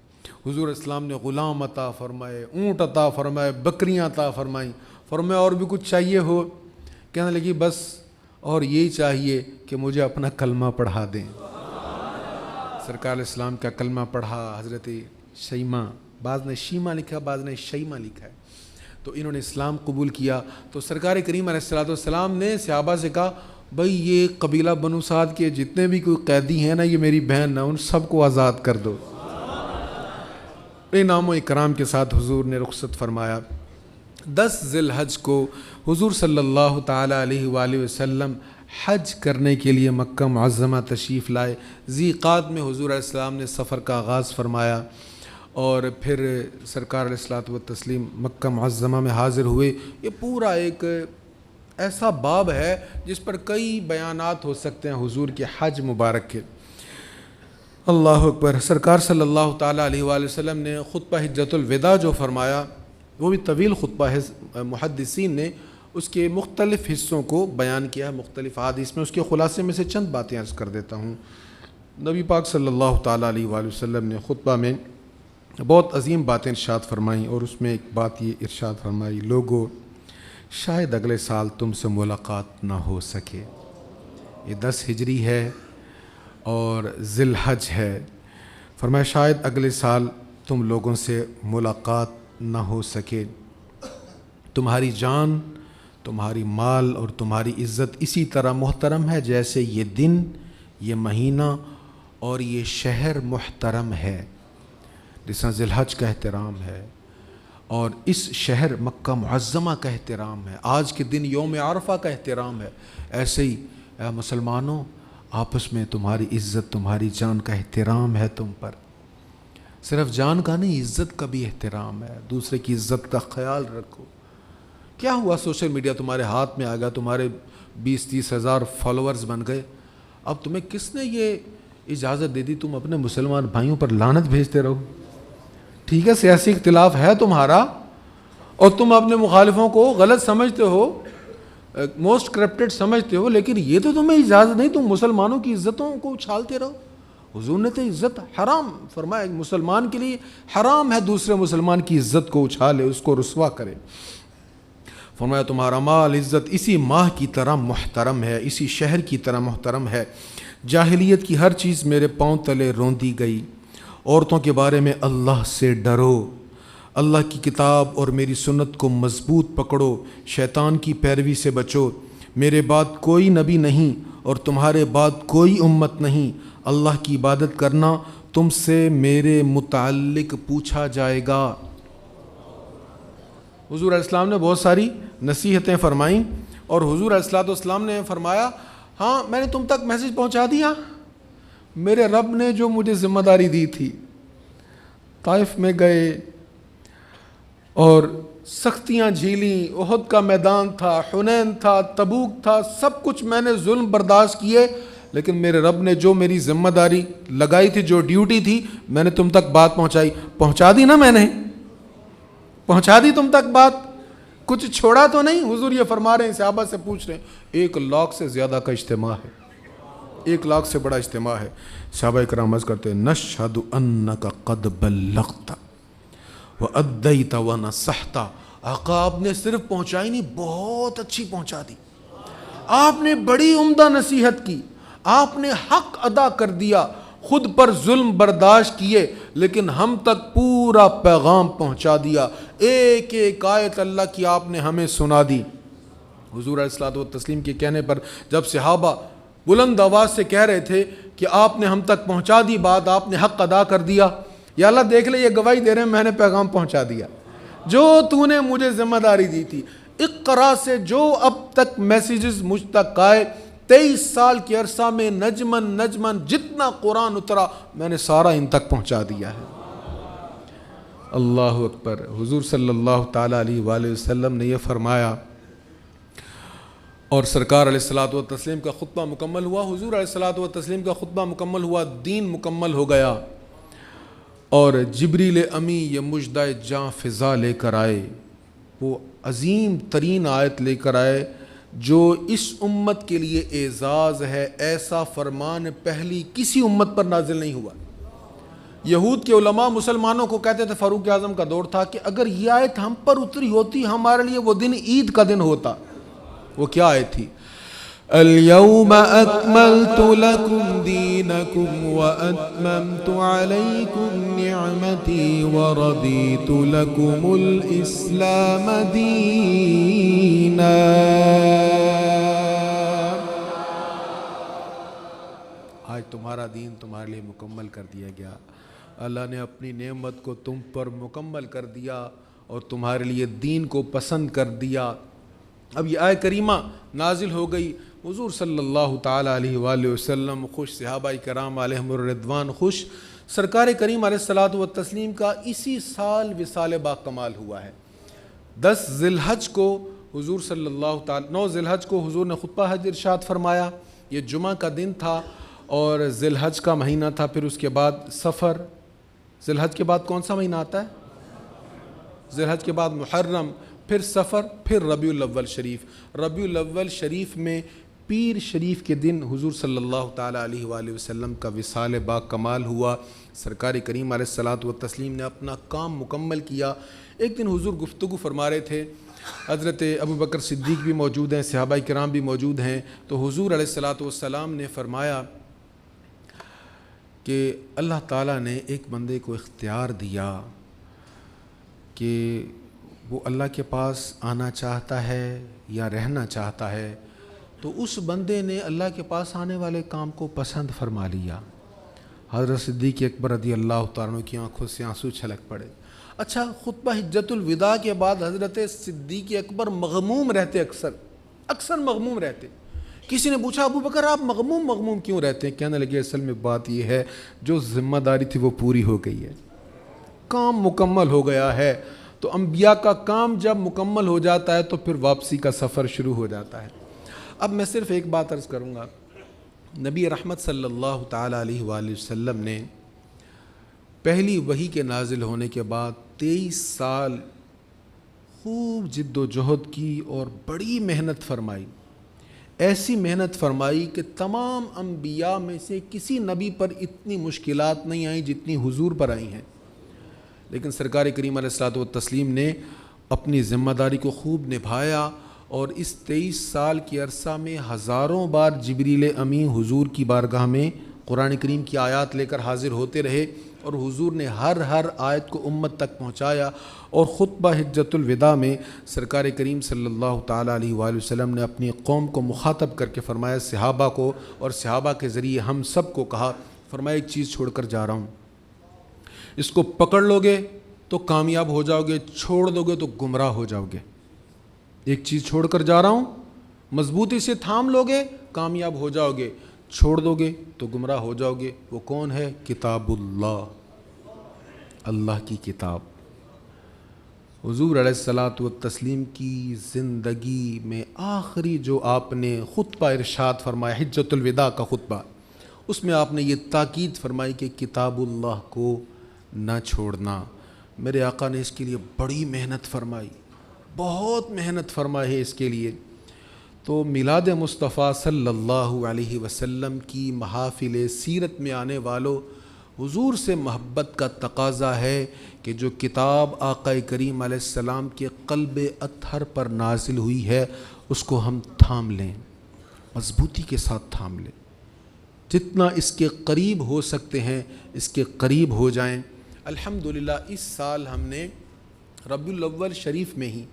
حضور اسلام نے غلام عطا فرمائے، اونٹ عطا فرمائے، بکریاں عطا فرمائیں، فرمایا اور بھی کچھ چاہیے ہو؟ کہنے لگی بس اور یہی چاہیے کہ مجھے اپنا کلمہ پڑھا دیں۔ سرکار اسلام کا کلمہ پڑھا حضرت شیمہ، بعض نے شیمہ لکھا، بعض نے شیمہ لکھا ہے، تو انہوں نے اسلام قبول کیا۔ تو سرکار کریم علیہ السلام نے صحابہ سے کہا بھئی یہ قبیلہ بنو سعد کے جتنے بھی کوئی قیدی ہیں نا، یہ میری بہن نا، ان سب کو آزاد کر دو۔ انعام و اکرام کے ساتھ حضور نے رخصت فرمایا۔ 10 ذی الحج کو حضور صلی اللہ تعالیٰ علیہ وآلہ وسلم حج کرنے کے لیے مکہ معظمہ تشریف لائے۔ ذی قعدہ میں حضور علیہ السلام نے سفر کا آغاز فرمایا اور پھر سرکار علیہ الصلوۃ والتسلیم مکہ معظمہ میں حاضر ہوئے۔ یہ پورا ایک ایسا باب ہے جس پر کئی بیانات ہو سکتے ہیں حضور کے حج مبارک کے۔ اللہ اکبر۔ سرکار صلی اللہ تعالیٰ علیہ وآلہ وسلم نے خطبہ حجۃ الوداع جو فرمایا، وہ بھی طویل خطبہ ہے، محدثین نے اس کے مختلف حصوں کو بیان کیا ہے مختلف احادیث میں۔ اس کے خلاصے میں سے چند باتیں عرض کر دیتا ہوں۔ نبی پاک صلی اللہ تعالیٰ علیہ وآلہ وسلم نے خطبہ میں بہت عظیم باتیں ارشاد فرمائیں، اور اس میں ایک بات یہ ارشاد فرمائی، لوگو شاید اگلے سال تم سے ملاقات نہ ہو سکے۔ یہ 10 ہجری ہے اور ذی الحج ہے۔ فرمایا شاید اگلے سال تم لوگوں سے ملاقات نہ ہو سکے۔ تمہاری جان، تمہاری مال اور تمہاری عزت اسی طرح محترم ہے جیسے یہ دن، یہ مہینہ اور یہ شہر محترم ہے، جس طرح ذی الحج کا احترام ہے اور اس شہر مکہ معظمہ کا احترام ہے، آج کے دن یوم عرفہ کا احترام ہے، ایسے ہی اے مسلمانوں آپس میں تمہاری عزت، تمہاری جان کا احترام ہے تم پر۔ صرف جان کا نہیں، عزت کا بھی احترام ہے، دوسرے کی عزت کا خیال رکھو۔ کیا ہوا سوشل میڈیا تمہارے ہاتھ میں آ گیا، تمہارے 20-30 ہزار فالوورز بن گئے، اب تمہیں کس نے یہ اجازت دے دی تم اپنے مسلمان بھائیوں پر لعنت بھیجتے رہو؟ ٹھیک ہے سیاسی اختلاف ہے تمہارا اور تم اپنے مخالفوں کو غلط سمجھتے ہو، موسٹ کرپٹڈ سمجھتے ہو، لیکن یہ تو تمہیں اجازت نہیں تم مسلمانوں کی عزتوں کو اچھالتے رہو۔ حضور نے تو عزت حرام فرمایا، مسلمان کے لیے حرام ہے دوسرے مسلمان کی عزت کو اچھالے، اس کو رسوا کرے۔ فرمایا تمہارا مال، عزت اسی ماہ کی طرح محترم ہے، اسی شہر کی طرح محترم ہے۔ جاہلیت کی ہر چیز میرے پاؤں تلے روندی گئی۔ عورتوں کے بارے میں اللہ سے ڈرو، اللہ کی کتاب اور میری سنت کو مضبوط پکڑو، شیطان کی پیروی سے بچو۔ میرے بعد کوئی نبی نہیں اور تمہارے بعد کوئی امت نہیں، اللہ کی عبادت کرنا، تم سے میرے متعلق پوچھا جائے گا۔ حضور علیہ السلام نے بہت ساری نصیحتیں فرمائیں اور حضور علیہ السلام نے فرمایا ہاں میں نے تم تک میسج پہنچا دیا، میرے رب نے جو مجھے ذمہ داری دی تھی، طائف میں گئے اور سختیاں جھیلیں، احد کا میدان تھا، حنین تھا، تبوک تھا، سب کچھ میں نے ظلم برداشت کیے، لیکن میرے رب نے جو میری ذمہ داری لگائی تھی، جو ڈیوٹی تھی، میں نے تم تک بات پہنچا دی نا، میں نے پہنچا دی تم تک بات، کچھ چھوڑا تو نہیں۔ حضور یہ فرما رہے ہیں، صحابہ سے پوچھ رہے ہیں، 1 لاکھ سے زیادہ کا اجتماع ہے، 1 لاکھ سے بڑا اجتماع ہے۔ صحابہ کرام عرض کرتے ہیں نشہد انک قد بلغت وادیت ونصحت۔ آقا آپ نے صرف پہنچائی نہیں، بہت اچھی پہنچا دی، آپ نے بڑی عمدہ نصیحت کی، آپ نے حق ادا کر دیا، خود پر ظلم برداشت کیے لیکن ہم تک پورا پیغام پہنچا دیا، ایک ایک آیت اللہ کی آپ نے ہمیں سنا دی۔ حضور علیہ الصلوۃ والتسلیم کے کہنے پر جب صحابہ بلند آواز سے کہہ رہے تھے کہ آپ نے ہم تک پہنچا دی بات، آپ نے حق ادا کر دیا، یا اللہ دیکھ لے یہ گواہی دے رہے ہیں میں نے پیغام پہنچا دیا، جو تو نے مجھے ذمہ داری دی تھی۔ اقرا سے جو اب تک میسیجز مجھ تک آئے، 23 سال کے عرصہ میں نجمن جتنا قرآن اترا میں نے سارا ان تک پہنچا دیا ہے۔ اللہ اکبر۔ حضور صلی اللہ تعالیٰ علیہ وآلہ وسلم نے یہ فرمایا اور سرکار علیہ الصلوۃ والتسلیم کا خطبہ مکمل ہوا، حضور علیہ الصلوۃ والتسلیم کا خطبہ مکمل ہوا، دین مکمل ہو گیا، اور جبریل امی یہ مژدہ جاں فضا لے کر آئے، وہ عظیم ترین آیت لے کر آئے جو اس امت کے لیے اعزاز ہے، ایسا فرمان پہلی کسی امت پر نازل نہیں ہوا۔ یہود کے علماء مسلمانوں کو کہتے تھے، فاروق اعظم کا دور تھا، کہ اگر یہ آیت ہم پر اتری ہوتی ہمارے لیے وہ دن عید کا دن ہوتا۔ وہ کیا آیت تھی؟ اليوم اکملت لکم دینکم واتممت علیکم نعمتی ورضیت لکم الاسلام دینا۔ آج تمہارا دین تمہارے لیے مکمل کر دیا گیا، اللہ نے اپنی نعمت کو تم پر مکمل کر دیا اور تمہارے لیے دین کو پسند کر دیا۔ اب یہ آیت کریمہ نازل ہو گئی، حضور صلی اللہ تعالیٰ علیہ وآلہ وسلم خوش، صحابہ کرام علیہم الرضوان خوش۔ سرکار کریم علیہ الصلوۃ والتسلیم کا اسی سال وصال با کمال ہوا ہے۔ 10 ذی الحج کو حضور صلی اللہ تعالیٰ 9 ذی الحج کو حضور نے خطبہ حج ارشاد فرمایا، یہ جمعہ کا دن تھا اور ذی الحج کا مہینہ تھا، پھر اس کے بعد سفر، ذی الحج کے بعد کون سا مہینہ آتا ہے؟ ذی الحج کے بعد محرم، پھر سفر، پھر ربیع الاول شریف۔ ربیع الاول شریف میں پیر شریف کے دن حضور صلی اللہ تعالیٰ علیہ وآلہ وسلم کا وصال با کمال ہوا۔ سرکار کریم علیہ الصلوۃ والتسلیم نے اپنا کام مکمل کیا۔ ایک دن حضور گفتگو فرما رہے تھے، حضرت ابو بکر صدیق بھی موجود ہیں، صحابہ کرام بھی موجود ہیں، تو حضور علیہ الصلوۃ والسلام نے فرمایا کہ اللہ تعالیٰ نے ایک بندے کو اختیار دیا کہ وہ اللہ کے پاس آنا چاہتا ہے یا رہنا چاہتا ہے، تو اس بندے نے اللہ کے پاس آنے والے کام کو پسند فرما لیا۔ حضرت صدیق اکبر رضی اللہ تعالیٰ عنہ کی آنکھوں سے آنسو چھلک پڑے۔ اچھا، خطبہ حجۃ الوداع کے بعد حضرت صدیق اکبر مغموم رہتے، اکثر مغموم رہتے۔ کسی نے پوچھا ابو بکر آپ مغموم کیوں رہتے ہیں؟ کہنے لگے اصل میں بات یہ ہے جو ذمہ داری تھی وہ پوری ہو گئی ہے، کام مکمل ہو گیا ہے۔ تو انبیاء کا کام جب مکمل ہو جاتا ہے تو پھر واپسی کا سفر شروع ہو جاتا ہے۔ اب میں صرف ایک بات عرض کروں گا، نبی رحمت صلی اللہ تعالیٰ علیہ وآلہ وسلم نے پہلی وحی کے نازل ہونے کے بعد 23 سال خوب جد و جہد کی اور بڑی محنت فرمائی، ایسی محنت فرمائی کہ تمام انبیاء میں سے کسی نبی پر اتنی مشکلات نہیں آئیں جتنی حضور پر آئی ہیں، لیکن سرکار کریم علیہ الصلوۃ والتسلیم نے اپنی ذمہ داری کو خوب نبھایا، اور اس 23 سال کے عرصہ میں ہزاروں بار جبریل امین حضور کی بارگاہ میں قرآن کریم کی آیات لے کر حاضر ہوتے رہے، اور حضور نے ہر آیت کو امت تک پہنچایا۔ اور خطبہ حجۃ الوداع میں سرکار کریم صلی اللہ تعالیٰ علیہ وآلہ وسلم نے اپنی قوم کو مخاطب کر کے فرمایا، صحابہ کو اور صحابہ کے ذریعے ہم سب کو کہا، فرمایا ایک چیز چھوڑ کر جا رہا ہوں، اس کو پکڑ لو گے تو کامیاب ہو جاؤ گے، چھوڑ دو گے تو گمراہ ہو جاؤ گے۔ ایک چیز چھوڑ کر جا رہا ہوں، مضبوطی سے تھام لو گے کامیاب ہو جاؤ گے، چھوڑ دو گے تو گمراہ ہو جاؤ گے۔ وہ کون ہے؟ کتاب اللہ، اللہ کی کتاب۔ حضور علیہ الصلوۃ والتسلیم کی زندگی میں آخری جو آپ نے خطبہ ارشاد فرمایا، حجۃ الوداع کا خطبہ، اس میں آپ نے یہ تاکید فرمائی کہ کتاب اللہ کو نہ چھوڑنا۔ میرے آقا نے اس کے لیے بڑی محنت فرمائی، بہت محنت فرمائی ہے اس کے لیے۔ تو میلاد مصطفیٰ صلی اللہ علیہ وسلم کی محافل سیرت میں آنے والوں، حضور سے محبت کا تقاضا ہے کہ جو کتاب آقا کریم علیہ السلام کے قلب اطہر پر نازل ہوئی ہے اس کو ہم تھام لیں، مضبوطی کے ساتھ تھام لیں، جتنا اس کے قریب ہو سکتے ہیں اس کے قریب ہو جائیں۔ الحمدللہ اس سال ہم نے ربیع الاول شریف میں ہی،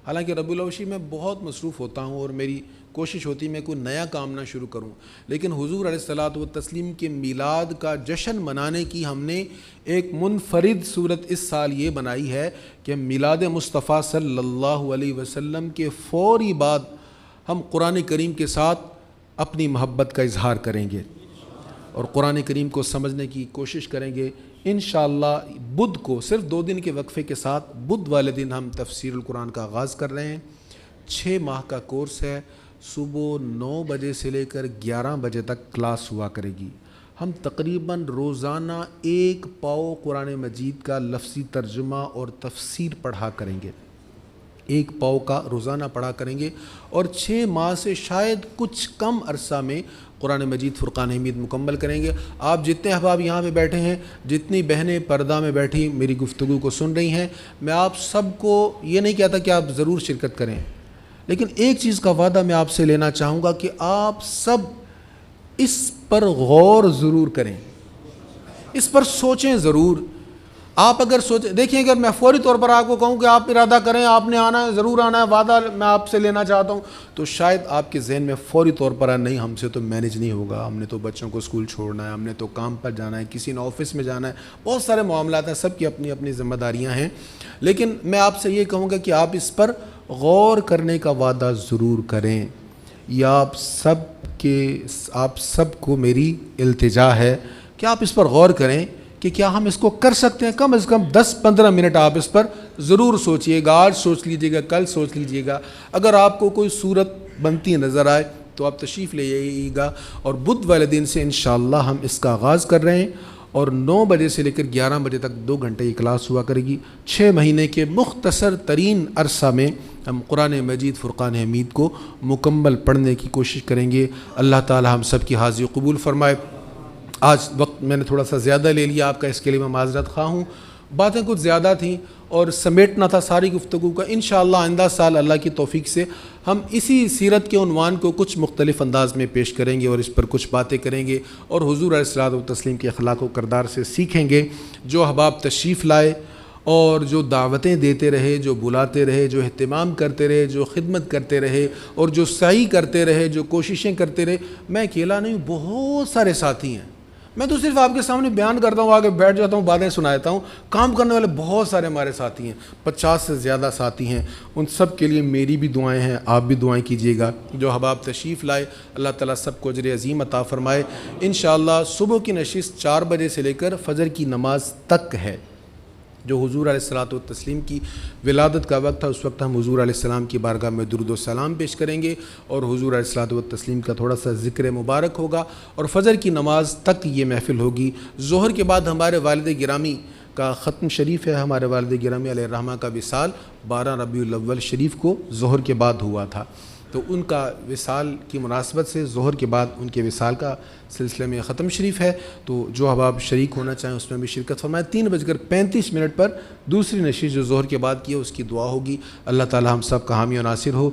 حالانکہ ربیع الاول شریف میں بہت مصروف ہوتا ہوں اور میری کوشش ہوتی ہے میں کوئی نیا کام نہ شروع کروں، لیکن حضور علیہ الصلوۃ والتسلیم کے میلاد کا جشن منانے کی ہم نے ایک منفرد صورت اس سال یہ بنائی ہے کہ میلاد مصطفیٰ صلی اللہ علیہ وسلم کے فوری بعد ہم قرآن کریم کے ساتھ اپنی محبت کا اظہار کریں گے اور قرآن کریم کو سمجھنے کی کوشش کریں گے۔ انشاءاللہ بدھ کو صرف 2 دن کے وقفے کے ساتھ بدھ والے دن ہم تفسیر القرآن کا آغاز کر رہے ہیں۔ 6 ماہ کا کورس ہے، صبح 9 بجے سے لے کر 11 بجے تک کلاس ہوا کرے گی۔ ہم تقریباً روزانہ 1 پاؤ قرآن مجید کا لفظی ترجمہ اور تفسیر پڑھا کریں گے، 1 پاؤ کا روزانہ پڑھا کریں گے، اور 6 ماہ سے شاید کچھ کم عرصہ میں قرآن مجید فرقان حمید مکمل کریں گے۔ آپ جتنے احباب یہاں پہ بیٹھے ہیں، جتنی بہنیں پردہ میں بیٹھی میری گفتگو کو سن رہی ہیں، میں آپ سب کو یہ نہیں کہتا کہ آپ ضرور شرکت کریں، لیکن ایک چیز کا وعدہ میں آپ سے لینا چاہوں گا کہ آپ سب اس پر غور ضرور کریں، اس پر سوچیں ضرور۔ آپ اگر سوچیں، دیکھیں اگر میں فوری طور پر آپ کو کہوں کہ آپ ارادہ کریں، آپ نے آنا ہے، ضرور آنا ہے، وعدہ میں آپ سے لینا چاہتا ہوں، تو شاید آپ کے ذہن میں فوری طور پر نہیں، ہم سے تو مینیج نہیں ہوگا، ہم نے تو بچوں کو اسکول چھوڑنا ہے، ہم نے تو کام پر جانا ہے، کسی نے آفس میں جانا ہے، بہت سارے معاملات ہیں، سب کی اپنی اپنی ذمہ داریاں ہیں۔ لیکن میں آپ سے یہ کہوں گا کہ آپ اس پر غور کرنے کا وعدہ ضرور کریں۔ یا آپ سب کو میری التجا ہے کہ آپ اس پر غور کریں کہ کیا ہم اس کو کر سکتے ہیں۔ کم از کم 10-15 منٹ آپ اس پر ضرور سوچئے گا، آج سوچ لیجئے گا، کل سوچ لیجئے گا۔ اگر آپ کو کوئی صورت بنتی نظر آئے تو آپ تشریف لے آئیے گا، اور بدھ والے دن سے انشاءاللہ ہم اس کا آغاز کر رہے ہیں، اور 9 بجے سے لے کر 11 بجے تک 2 گھنٹے کی کلاس ہوا کرے گی۔ 6 مہینے کے مختصر ترین عرصہ میں ہم قرآن مجید فرقان حمید کو مکمل پڑھنے کی کوشش کریں گے۔ اللہ تعالی ہم سب کی حاضری قبول فرمائے۔ آج وقت میں نے تھوڑا سا زیادہ لے لیا آپ کا، اس کے لیے میں معذرت خواہ ہوں، باتیں کچھ زیادہ تھیں اور سمیٹنا تھا ساری گفتگو کا۔ انشاءاللہ آئندہ سال اللہ کی توفیق سے ہم اسی سیرت کے عنوان کو کچھ مختلف انداز میں پیش کریں گے اور اس پر کچھ باتیں کریں گے اور حضور علیہ الصلوۃ والتسلیم کے اخلاق و کردار سے سیکھیں گے۔ جو احباب تشریف لائے اور جو دعوتیں دیتے رہے، جو بلاتے رہے، جو اہتمام کرتے رہے، جو خدمت کرتے رہے اور جو سعی کرتے رہے، جو کوششیں کرتے رہے، میں اکیلا نہیں ہوں، بہت سارے ساتھی ہیں۔ میں تو صرف آپ کے سامنے بیان کرتا ہوں، آگے بیٹھ جاتا ہوں، باتیں سناتا ہوں۔ کام کرنے والے بہت سارے ہمارے ساتھی ہیں، 50 سے زیادہ ساتھی ہیں۔ ان سب کے لیے میری بھی دعائیں ہیں، آپ بھی دعائیں کیجیے گا۔ جو احباب تشریف لائے، اللہ تعالیٰ سب کو اجر عظیم عطا فرمائے۔ انشاءاللہ صبح کی نشست 4 بجے سے لے کر فجر کی نماز تک ہے۔ جو حضور علیہ الصلوۃ والتسلیم کی ولادت کا وقت تھا، اس وقت ہم حضور علیہ السلام کی بارگاہ میں درود و سلام پیش کریں گے اور حضور علیہ الصلوۃ والتسلیم کا تھوڑا سا ذکر مبارک ہوگا اور فجر کی نماز تک یہ محفل ہوگی۔ ظہر کے بعد ہمارے والد گرامی کا ختم شریف ہے۔ ہمارے والد گرامی علیہ الرحمہ کا وصال 12 ربیع الاول شریف کو ظہر کے بعد ہوا تھا، تو ان کا وصال کی مناسبت سے ظہر کے بعد ان کے وصال کا سلسلے میں ختم شریف ہے۔ تو جو احباب شریک ہونا چاہیں اس میں بھی شرکت فرمائیں۔ 3:35 پر دوسری نشست جو ظہر کے بعد کی ہے اس کی دعا ہوگی۔ اللہ تعالی ہم سب کا حامی و ناصر ہو۔